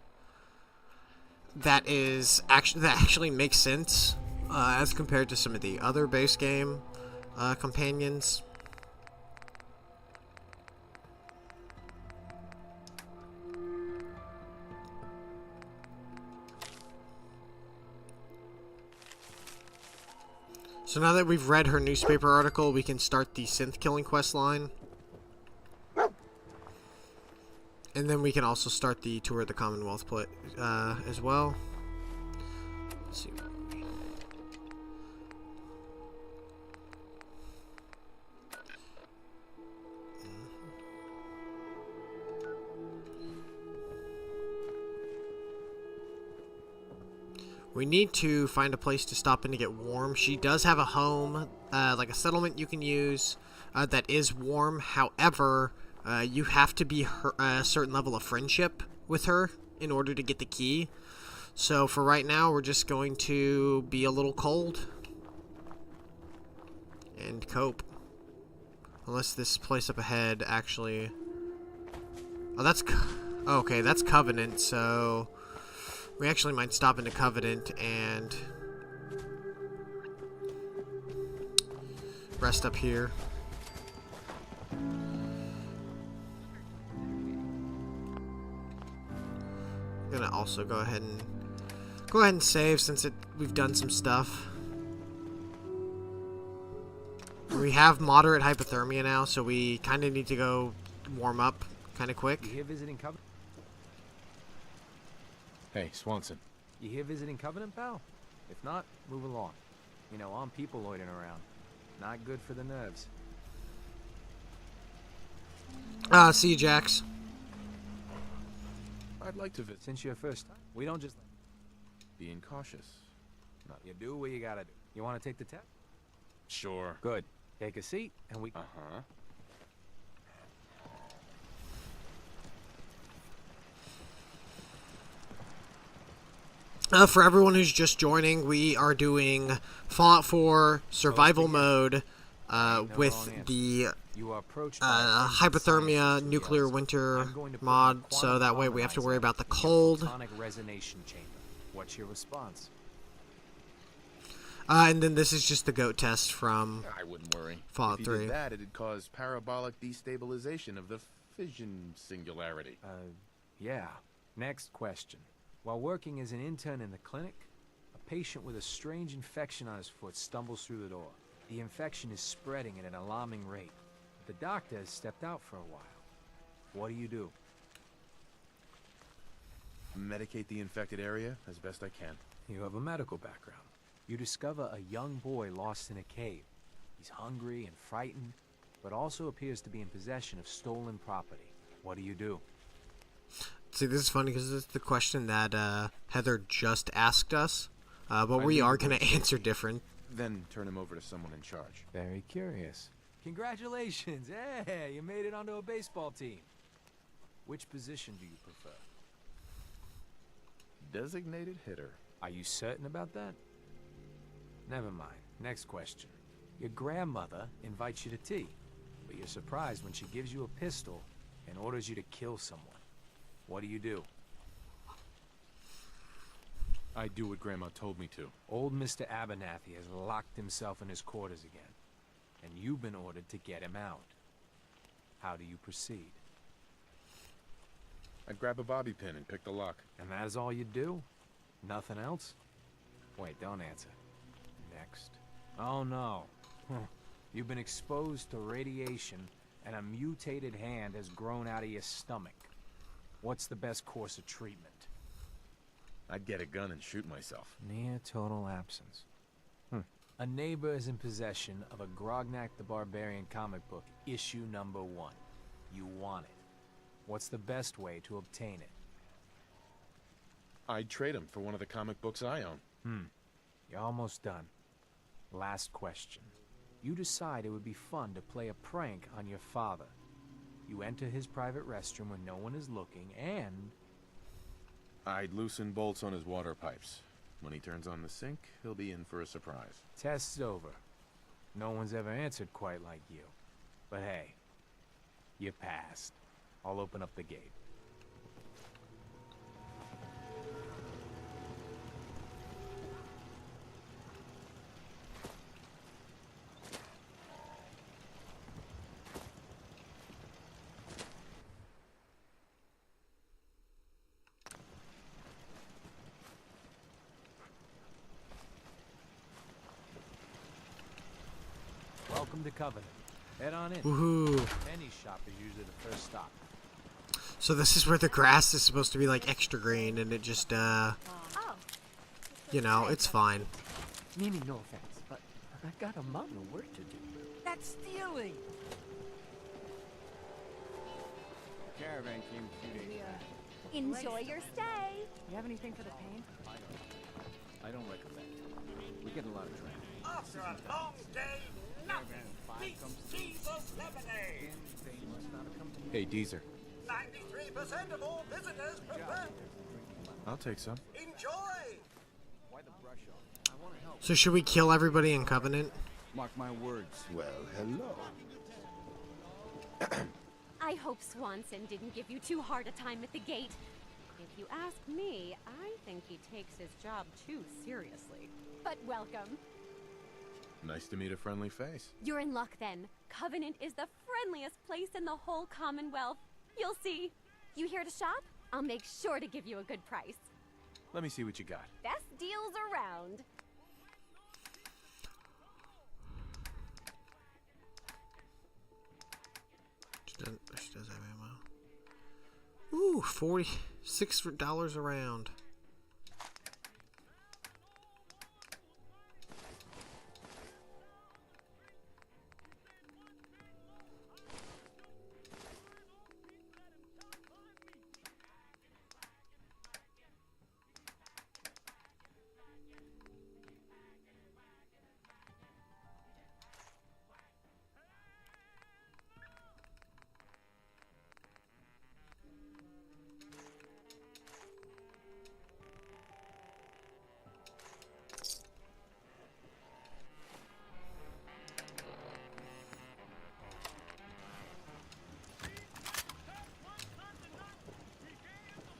that actually makes sense as compared to some of the other base game companions. So now that we've read her newspaper article, we can start the synth killing quest line. And then we can also start the Tour of the Commonwealth as well. Let's see. We need to find a place to stop in to get warm. She does have a home, like a settlement you can use that is warm. However, you have to be a certain level of friendship with her in order to get the key. So for right now, we're just going to be a little cold and cope. Unless this place up ahead actually... Oh, that's... Okay, that's Covenant, so... We actually might stop into Covenant and rest up here. I'm gonna also go ahead and save since we've done some stuff. We have moderate hypothermia now, so we kind of need to go warm up kind of quick. You here visiting Covenant? Hey, Swanson. You here visiting Covenant, pal? If not, move along. You know, I'm people loitering around. Not good for the nerves. See you, Jax. I'd like to visit. Since your first time, we don't just... Being cautious. You do what you gotta do. You want to take the test? Sure. Good. Take a seat, and we... Uh-huh. For everyone who's just joining, we are doing Fallout 4 survival mode with the You are approached by hypothermia nuclear winter mod, so that way we have to worry about the cold. Resonation chamber. What's your response? And then this is just the goat test from I wouldn't worry. Fallout If you 3. did that, it'd cause parabolic destabilization of the fission singularity. Yeah. Next question. While working as an intern in the clinic, a patient with a strange infection on his foot stumbles through the door. The infection is spreading at an alarming rate. The doctor has stepped out for a while. What do you do? Medicate the infected area as best I can. You have a medical background. You discover a young boy lost in a cave. He's hungry and frightened, but also appears to be in possession of stolen property. What do you do? See, this is funny because this is the question that Heather just asked us, but we are going to answer different. Then turn him over to someone in charge. Very curious. Congratulations! Hey, you made it onto a baseball team. Which position do you prefer? Designated hitter. Are you certain about that? Never mind. Next question. Your grandmother invites you to tea, but you're surprised when she gives you a pistol and orders you to kill someone. What do you do? I do what Grandma told me to. Old Mr. Abernathy has locked himself in his quarters again, and you've been ordered to get him out. How do you proceed? I'd grab a bobby pin and pick the lock. And that is all you do? Nothing else? Wait, don't answer. Next. Oh no. You've been exposed to radiation, and a mutated hand has grown out of your stomach. What's the best course of treatment? I'd get a gun and shoot myself. Near total absence. A neighbor is in possession of a Grognak the Barbarian comic book, issue number 1. You want it. What's the best way to obtain it? I'd trade him for one of the comic books I own. You're almost done. Last question. You decide it would be fun to play a prank on your father. You enter his private restroom when no one is looking, and... I'd loosen bolts on his water pipes. When he turns on the sink, he'll be in for a surprise. Test's over. No one's ever answered quite like you. But hey, you passed. I'll open up the gate. Welcome to Covenant. Head on in. Woohoo! Penny's shop is usually the first stop. So this is where the grass is supposed to be like extra green, and it just you know, it's fine. Meaning no offense, but I've got a mountain of work to do. That's stealing! Caravan came a few days back. Enjoy your stay. You have anything for the pain? I don't recommend. We get a lot of traffic. After a long day, nothing beats Jesus lemonade. Hey, Deezer. 93% of all visitors prefer. I'll take some. Enjoy. Why the brush off? I want to help. So should we kill everybody in Covenant? Mark my words. Well, hello. I hope Swanson didn't give you too hard a time at the gate. If you ask me, I think he takes his job too seriously. But welcome. Nice to meet a friendly face. You're in luck then. Covenant is the friendliest place in the whole Commonwealth. You'll see. You here to shop? I'll make sure to give you a good price. Let me see what you got. Best deals around. She does have ammo. Ooh, $46 a round.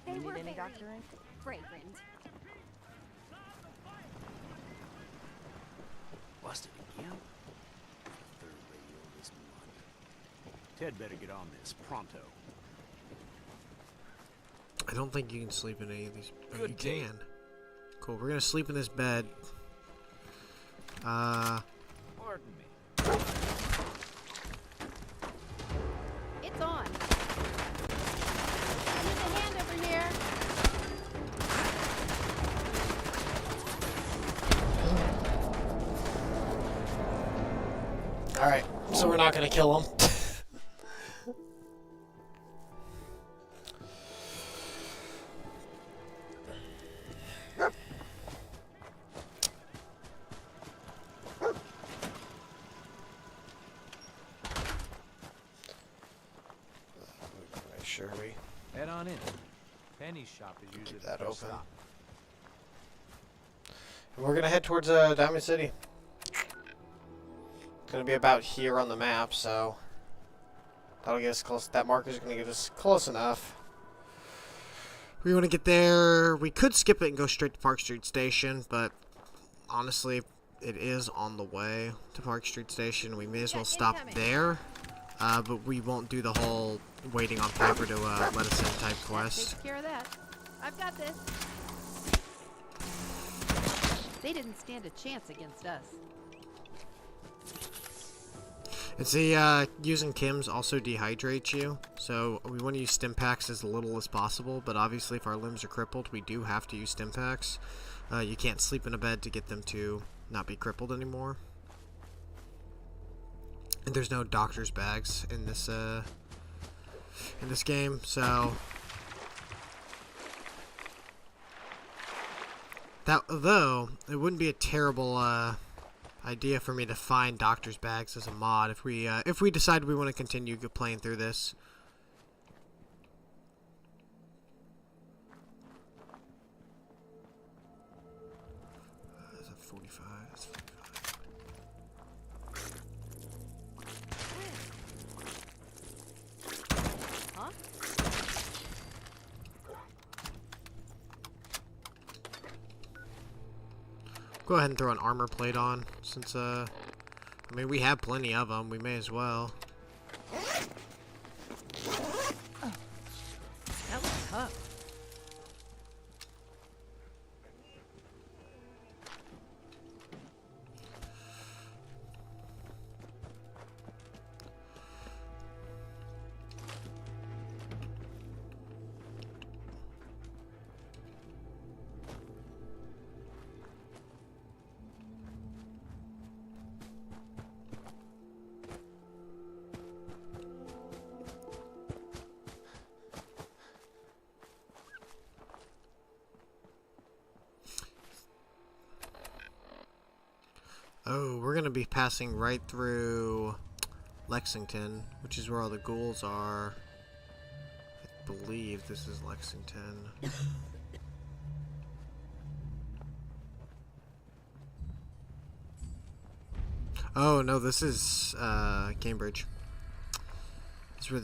They You were need any very doctoring? fragrant. Busted again? Third radio this month. Ted better get on this pronto. I don't think you can sleep in any of these. Oh, Good you day. can. Cool. We're gonna sleep in this bed. Pardon me. It's on. I need a hand over here. All right. So we're not gonna kill him. Make sure we Head on in. Penny's shop is usually keep the that first open. stop. And we're gonna head towards Diamond City. It's gonna be about here on the map, so that'll get us close. That marker's gonna get us close enough. We want to get there. We could skip it and go straight to Park Street Station, but honestly, it is on the way to Park Street Station. We may as well stop there, but we won't do the whole waiting on Piper to let us in type That quest. takes care of that. I've got this. They didn't stand a chance against us. And see, using Kim's also dehydrates you, so we want to use stim packs as little as possible, but obviously if our limbs are crippled, we do have to use stim packs. You can't sleep in a bed to get them to not be crippled anymore. And there's no doctor's bags in this game, so That, though, it wouldn't be a terrible idea for me to find doctor's bags as a mod if we decide we want to continue playing through this. That's a 45. That's 45. Huh? Go ahead and throw an armor plate on, since, I mean, we have plenty of them. We may as well. That was tough. Oh, we're gonna be passing right through Lexington, which is where all the ghouls are. I believe this is Lexington. Oh no, this is Cambridge. This is where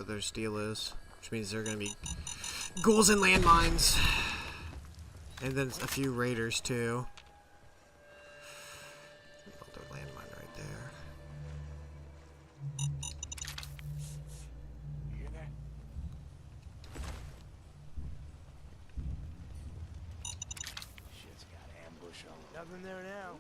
their steel is, which means there are gonna be ghouls and landmines, and then a few raiders too. Landmine right there. You hear that? Shit's got ambush all over. Nothing there now.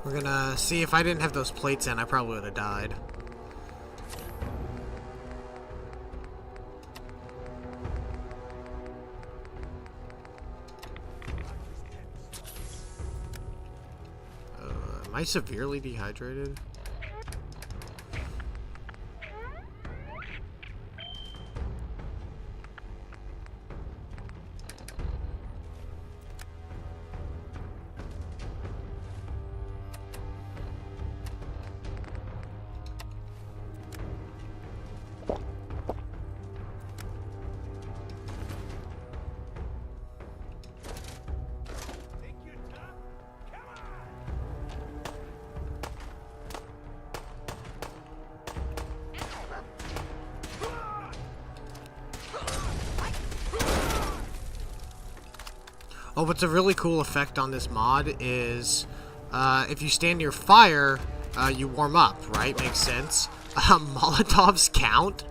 We're gonna see. If I didn't have those plates in, I probably would have died. Am I severely dehydrated? Oh, what's a really cool effect on this mod is if you stand near fire, you warm up, right? Makes sense. Molotovs count.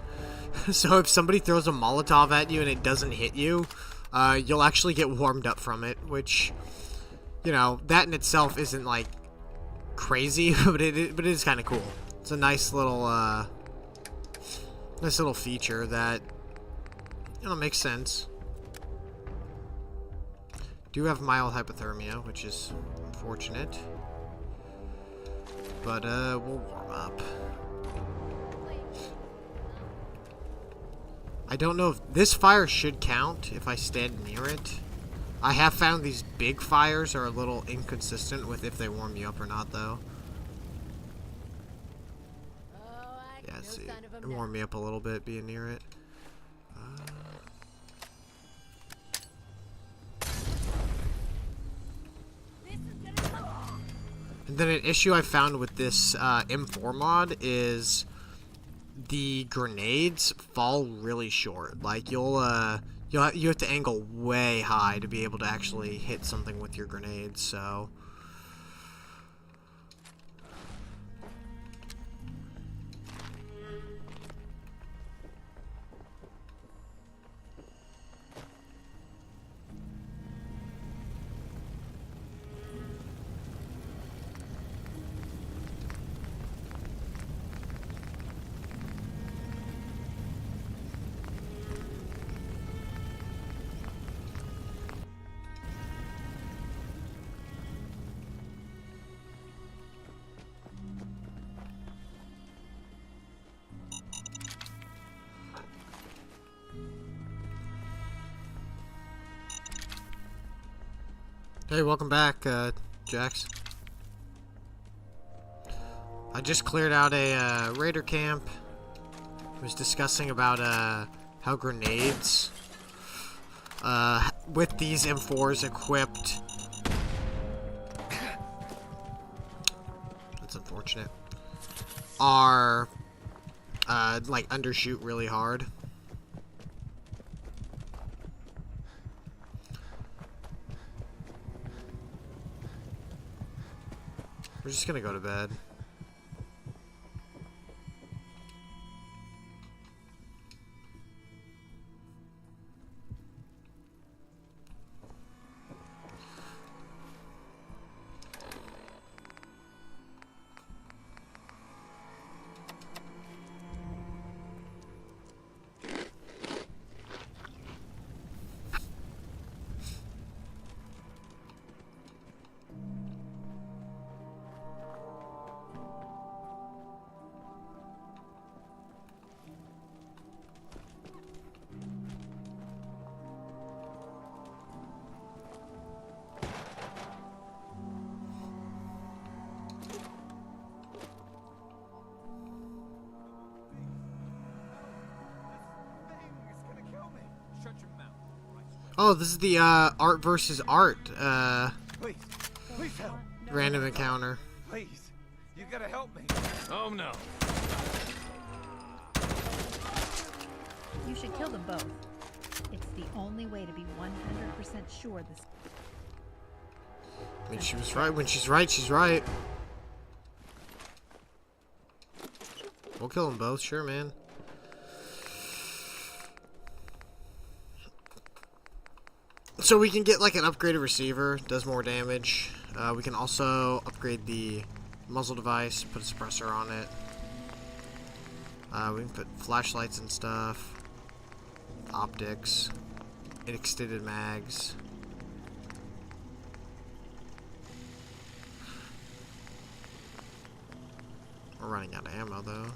So if somebody throws a Molotov at you and it doesn't hit you, you'll actually get warmed up from it, which, you know, that in itself isn't, like, crazy, but it is kind of cool. It's a nice little feature that, you know, makes sense. Do have mild hypothermia, which is unfortunate, but we'll warm up. I don't know if this fire should count if I stand near it. I have found these big fires are a little inconsistent with if they warm you up or not, though. Yeah, see, it warmed me up a little bit being near it. And then an issue I found with this M4 mod is the grenades fall really short. Like you have to angle way high to be able to actually hit something with your grenades. So. Hey, welcome back, Jax. I just cleared out a raider camp. Was discussing about how grenades with these M4s equipped. That's unfortunate. Are like undershoot really hard. We're just gonna go to bed. Oh, this is the art versus art Please help. random encounter. Please, you gotta help me. Oh no. You should kill them both. It's the only way to be 100% sure this. I mean, she was right. When she's right, she's right. We'll kill them both, sure, man. So we can get like an upgraded receiver, does more damage. We can also upgrade the muzzle device, put a suppressor on it. We can put flashlights and stuff, optics, extended mags. We're running out of ammo though.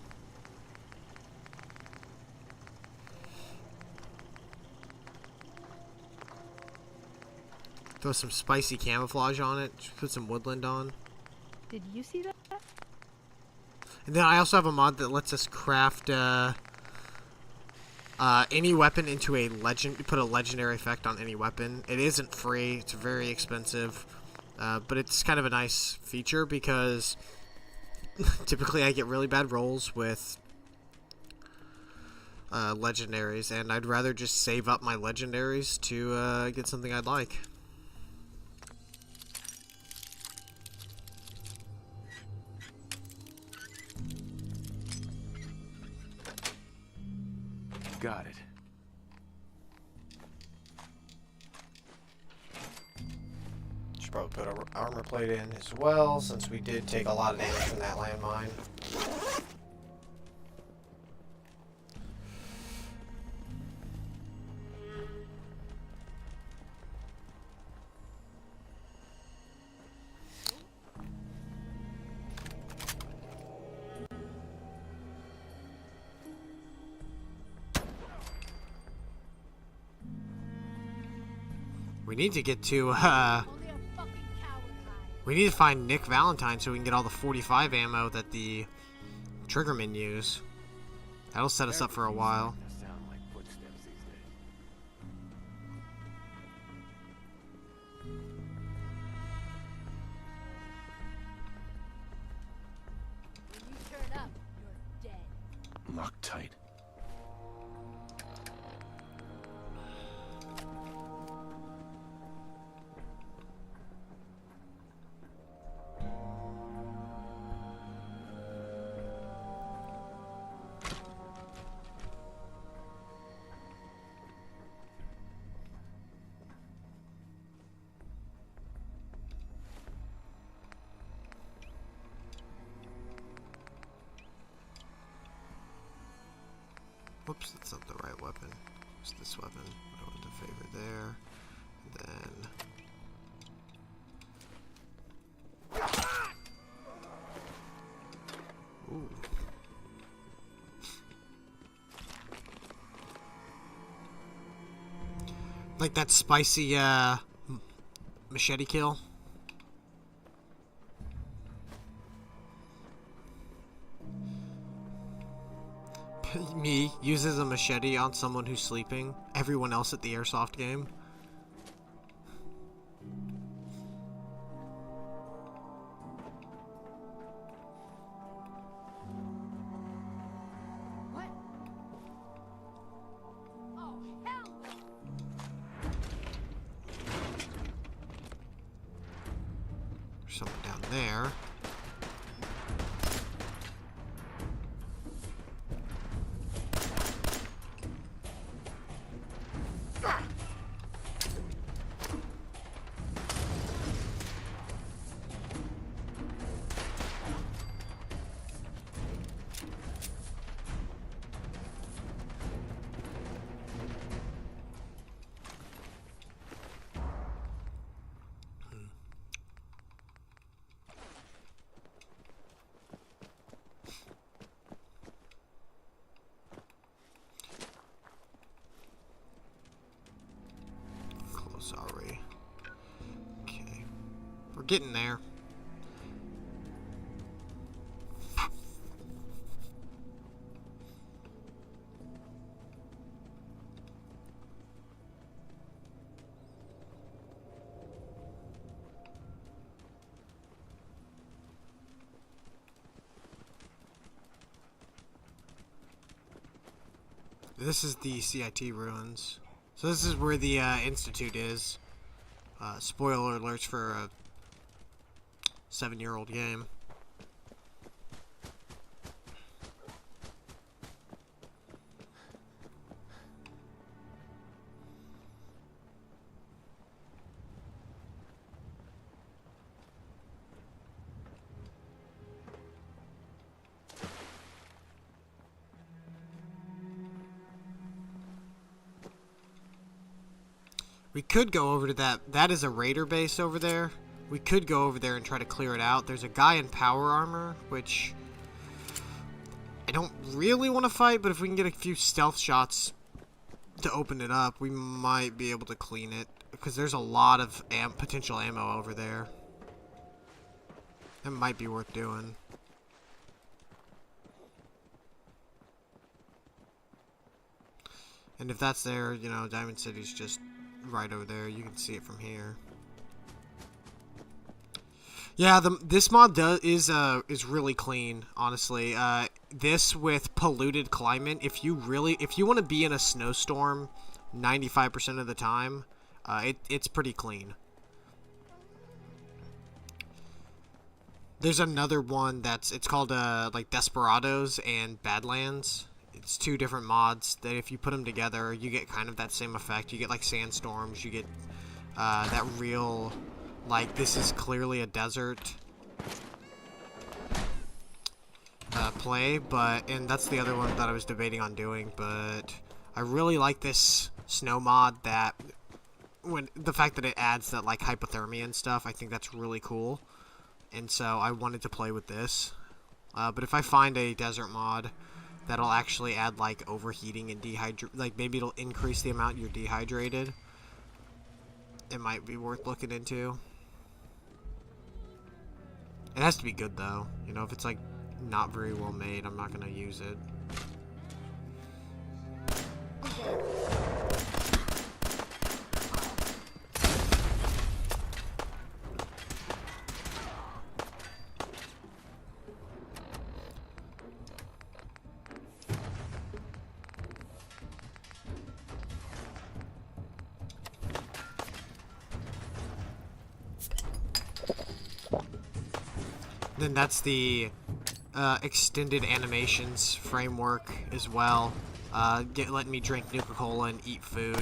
Throw some spicy camouflage on it. Just put some woodland on. Did you see that? And then I also have a mod that lets us craft any weapon into a legend. Put a legendary effect on any weapon. It isn't free. It's very expensive, but it's kind of a nice feature because typically I get really bad rolls with legendaries, and I'd rather just save up my legendaries to get something I'd like. Got it. Should probably put an armor plate in as well, since we did take a lot of damage from that landmine. We need to get to, we need to find Nick Valentine so we can get all the 45 ammo that the Triggermen use. That'll set us up for a while. Sound like footsteps these days. When you turn up, you're dead. locked tight. Whoops, that's not the right weapon. It's this weapon. I want to favor there. Then. Ooh. Like that spicy machete kill. Me uses a machete on someone who's sleeping. Everyone else at the airsoft game. What? Oh, hell! There's someone down there. Sorry. Okay. We're getting there. This is the CIT ruins. So this is where the Institute is. Spoiler alerts for a 7-year-old game. We could go over to that. That is a raider base over there. We could go over there and try to clear it out. There's a guy in power armor, which I don't really want to fight, but if we can get a few stealth shots to open it up, we might be able to clean it. Because there's a lot of potential ammo over there. That might be worth doing. And if that's there, you know, Diamond City's just right over there. You can see it from here. Yeah, this mod is really clean, honestly. This with polluted climate, if you want to be in a snowstorm 95% of the time, it's pretty clean. There's another one it's called like Desperados and Badlands. It's two different mods that if you put them together, you get kind of that same effect. You get like sandstorms, you get that real, like, this is clearly a desert play, and that's the other one that I was debating on doing, but I really like this snow mod, that the fact that it adds that like hypothermia and stuff, I think that's really cool, and so I wanted to play with this. But if I find a desert mod that'll actually add like overheating and like maybe it'll increase the amount you're dehydrated, it might be worth looking into. It has to be good though. You know, if it's like not very well made, I'm not gonna use it. Then that's the extended animations framework as well. Letting me drink Nuka-Cola and eat food.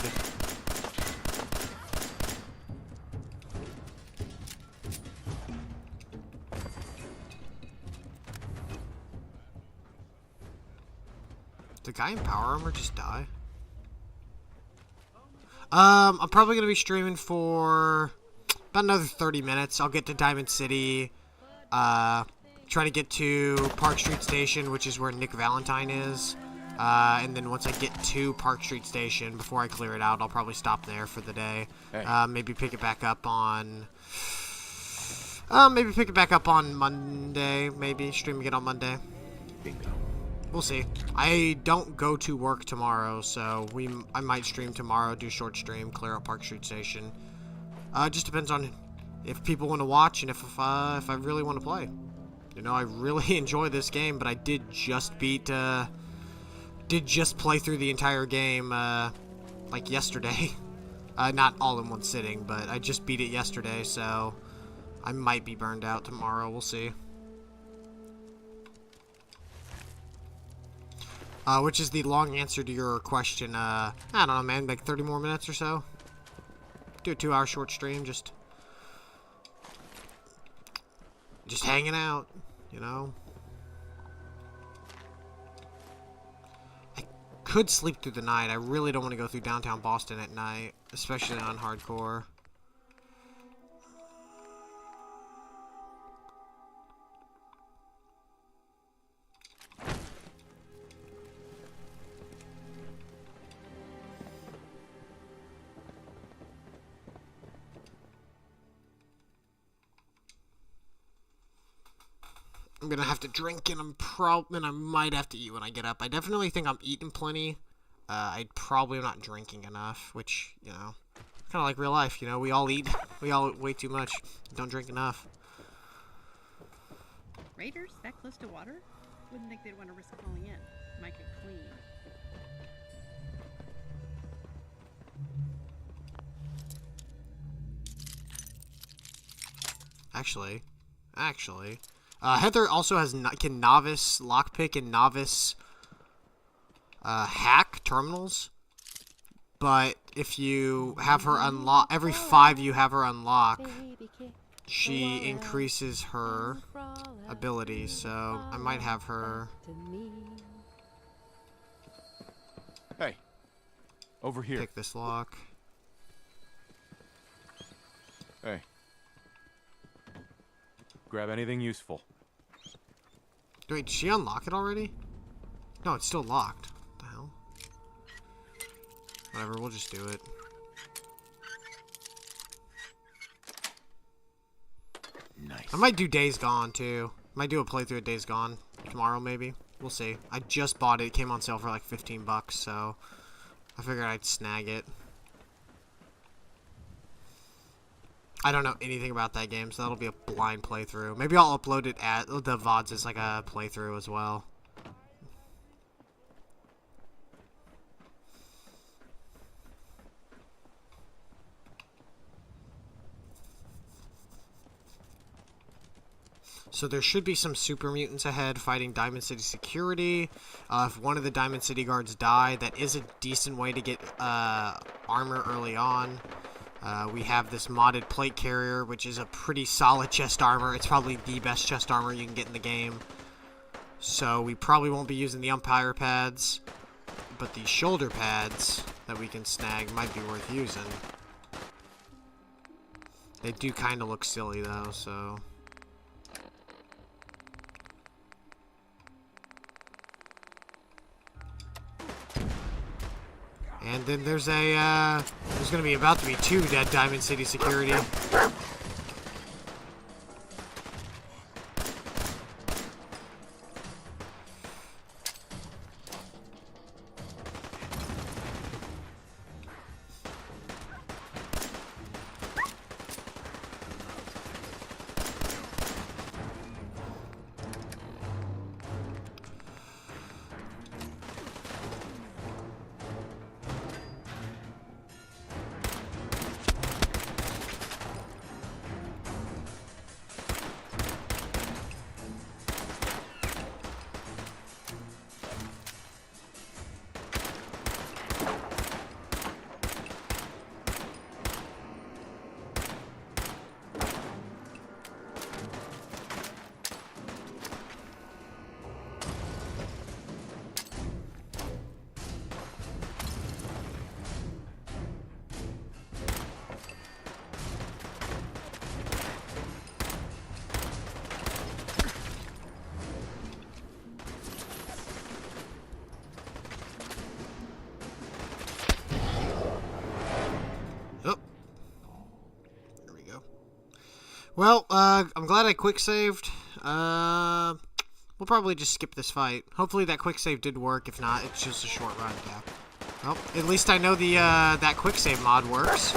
Did the guy in power armor just die? I'm probably gonna be streaming for about another 30 minutes. I'll get to Diamond City. Try to get to Park Street Station, which is where Nick Valentine is. And then once I get to Park Street Station, before I clear it out, I'll probably stop there for the day. Hey. Maybe pick it back up on... Monday, maybe. Stream again on Monday. Bingo. We'll see. I don't go to work tomorrow, so I might stream tomorrow, do short stream, clear out Park Street Station. Just depends on if people want to watch and if I really want to play. You know, I really enjoy this game, but I did just play through the entire game, like yesterday. Not all in one sitting, but I just beat it yesterday, so I might be burned out tomorrow. We'll see. Which is the long answer to your question. I don't know, man, like 30 more minutes or so. Do a 2-hour short stream, just hanging out, you know. I could sleep through the night. I really don't want to go through downtown Boston at night, especially on hardcore. I'm gonna have to drink, and I might have to eat when I get up. I definitely think I'm eating plenty. I probably am not drinking enough, which, you know, kind of like real life. You know, we all eat way too much. Don't drink enough. Raiders that close to water? Wouldn't think they'd want to risk falling in. Might get clean. Actually, Heather also can novice lockpick and novice hack terminals, but if you have her unlock every 5 you have her unlock, she increases her abilities. So I might have her. Hey, over here. Pick this lock. Hey. Grab anything useful. Wait, did she unlock it already? No, it's still locked. What the hell? Whatever, we'll just do it. Nice. I might do Days Gone, too. Might do a playthrough of Days Gone tomorrow, maybe. We'll see. I just bought it. It came on sale for like 15 bucks, so I figured I'd snag it. I don't know anything about that game, so that'll be a blind playthrough. Maybe I'll upload it at the VODs as like a playthrough as well. So there should be some super mutants ahead fighting Diamond City security. If one of the Diamond City guards die, that is a decent way to get armor early on. We have this modded plate carrier, which is a pretty solid chest armor. It's probably the best chest armor you can get in the game. So we probably won't be using the umpire pads, but the shoulder pads that we can snag might be worth using. They do kind of look silly though, so... And then there's there's gonna be about to be 2 dead Diamond City security. Well, I'm glad I quick saved. We'll probably just skip this fight. Hopefully that quick save did work. If not, it's just a short run. Yeah. Well, at least I know the that quick save mod works.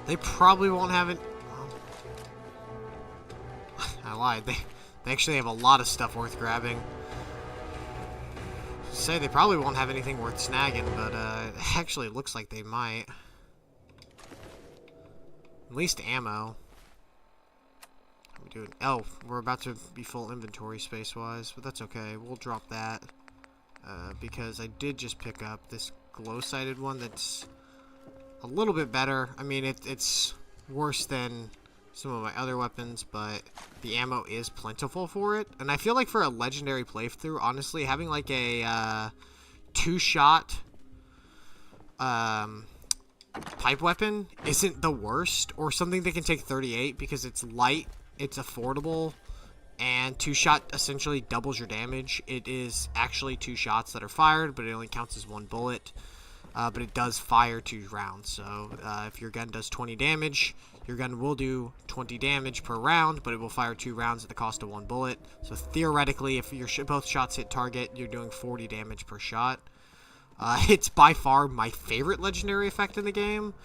They probably won't have it. I lied. They actually have a lot of stuff worth grabbing. Say they probably won't have anything worth snagging, but it actually looks like they might. At least ammo. We do it. Oh, we're about to be full inventory space-wise, but that's okay. We'll drop that because I did just pick up this glow-sighted one that's a little bit better. I mean, it's worse than some of my other weapons, but the ammo is plentiful for it. And I feel like for a legendary playthrough, honestly, having like a two-shot pipe weapon isn't the worst, or something that can take 38 because it's light, it's affordable, and two-shot essentially doubles your damage. It is actually 2 shots that are fired, but it only counts as 1 bullet. But it does fire 2 rounds, so if your gun does 20 damage, your gun will do 20 damage per round, but it will fire 2 rounds at the cost of 1 bullet. So theoretically, if both shots hit target, you're doing 40 damage per shot. It's by far my favorite legendary effect in the game.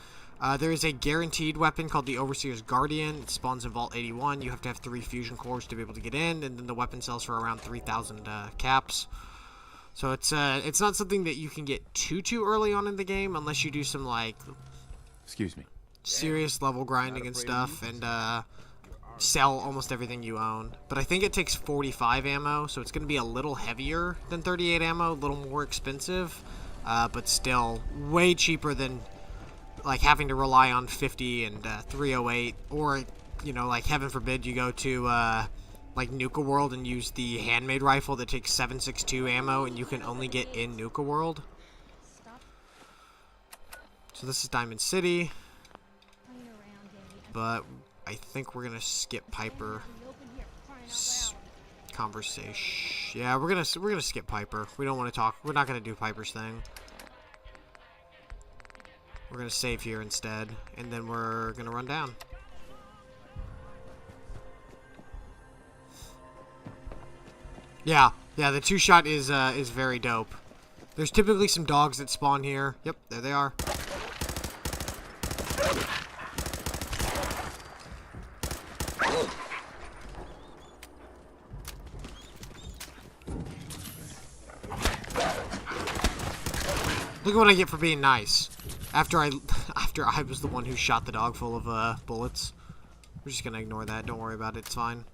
There is a guaranteed weapon called the Overseer's Guardian. It spawns in Vault 81. You have to have 3 fusion cores to be able to get in, and then the weapon sells for around 3,000 caps. So it's not something that you can get too early on in the game unless you do some like Excuse me. serious level grinding and stuff and sell almost everything you own. But I think it takes 45 ammo, so it's going to be a little heavier than 38 ammo, a little more expensive, but still way cheaper than like having to rely on 50 and 308, or you know, like heaven forbid you go to like Nuka World and use the handmade rifle that takes 7.62 ammo and you can only get in Nuka World. So this is Diamond City, but I think we're gonna skip Piper conversation. Yeah, we're gonna skip Piper. We don't want to talk. We're not gonna do Piper's thing. We're gonna save here instead, and then we're gonna run down. Yeah, the 2-shot is very dope. There's typically some dogs that spawn here. Yep, there they are. Look at what I get for being nice. After I was the one who shot the dog full of bullets. We're just gonna ignore that. Don't worry about it. It's fine.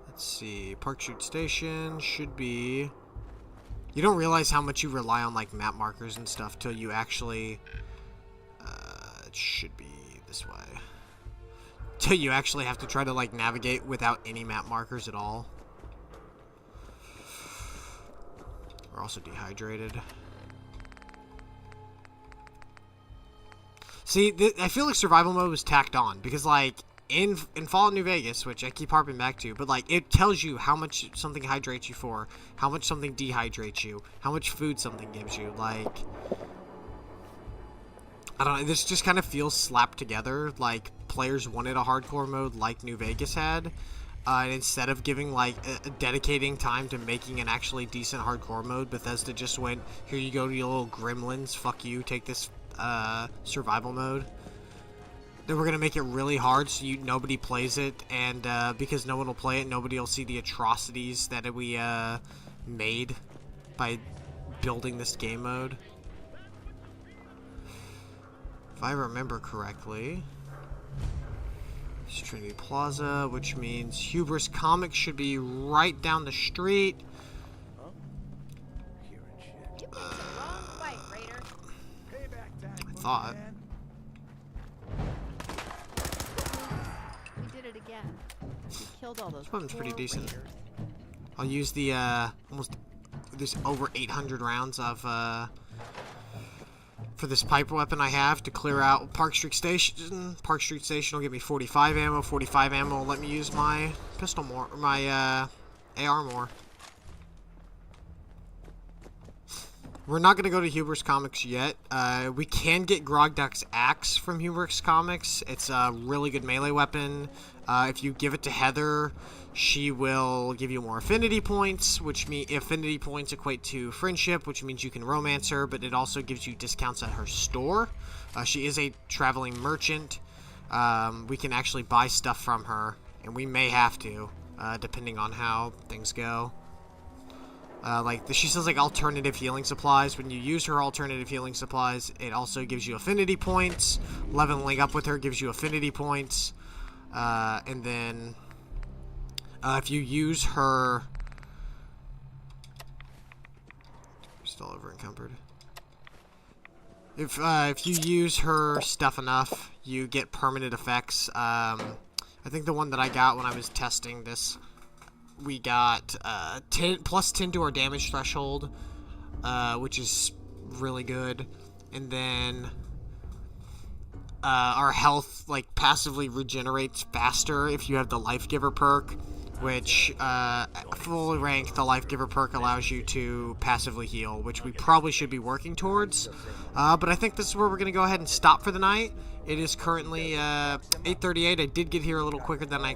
Let's see. Park Shoot Station should be... You don't realize how much you rely on like map markers and stuff till you actually... it should be this way. Till you actually have to try to like navigate without any map markers at all. We're also dehydrated. See, I feel like survival mode was tacked on because like in Fallout New Vegas, which I keep harping back to, but like it tells you how much something hydrates you for, how much something dehydrates you, how much food something gives you. Like, I don't know, this just kind of feels slapped together. Like players wanted a hardcore mode like New Vegas had, and instead of giving like dedicating time to making an actually decent hardcore mode, Bethesda just went, here you go to your little gremlins, fuck you, take this survival mode. Then we're gonna make it really hard so nobody plays it, and because no one will play it, nobody will see the atrocities that we made by building this game mode. If I remember correctly, it's Trinity Plaza, which means Hubris Comics should be right down the street. Wrong fight, Raider. Payback time, I thought. man. We did it again. We killed all those. This weapon's pretty poor decent. raiders. I'll use the there's over 800 rounds of for this pipe weapon I have to clear out Park Street Station. Park Street Station will give me 45 ammo. 45 ammo will let me use my pistol more, or my AR more. We're not going to go to Hubris Comics yet. We can get Grogduck's axe from Hubris Comics. It's a really good melee weapon. If you give it to Heather, she will give you more affinity points, which mean affinity points equate to friendship, which means you can romance her, but it also gives you discounts at her store. She is a traveling merchant. We can actually buy stuff from her, and we may have to, depending on how things go. She says like alternative healing supplies. When you use her alternative healing supplies, it also gives you affinity points. Leveling up with her gives you affinity points. And then if you use her, still over encumbered. If you use her stuff enough, you get permanent effects. I think the one that I got when I was testing this, we got plus 10 to our damage threshold, which is really good. And then our health passively regenerates faster if you have the Life Giver perk, which fully ranked, the Life Giver perk allows you to passively heal, which we probably should be working towards. But I think this is where we're going to go ahead and stop for the night. It is currently 8:38. I did get here a little quicker than I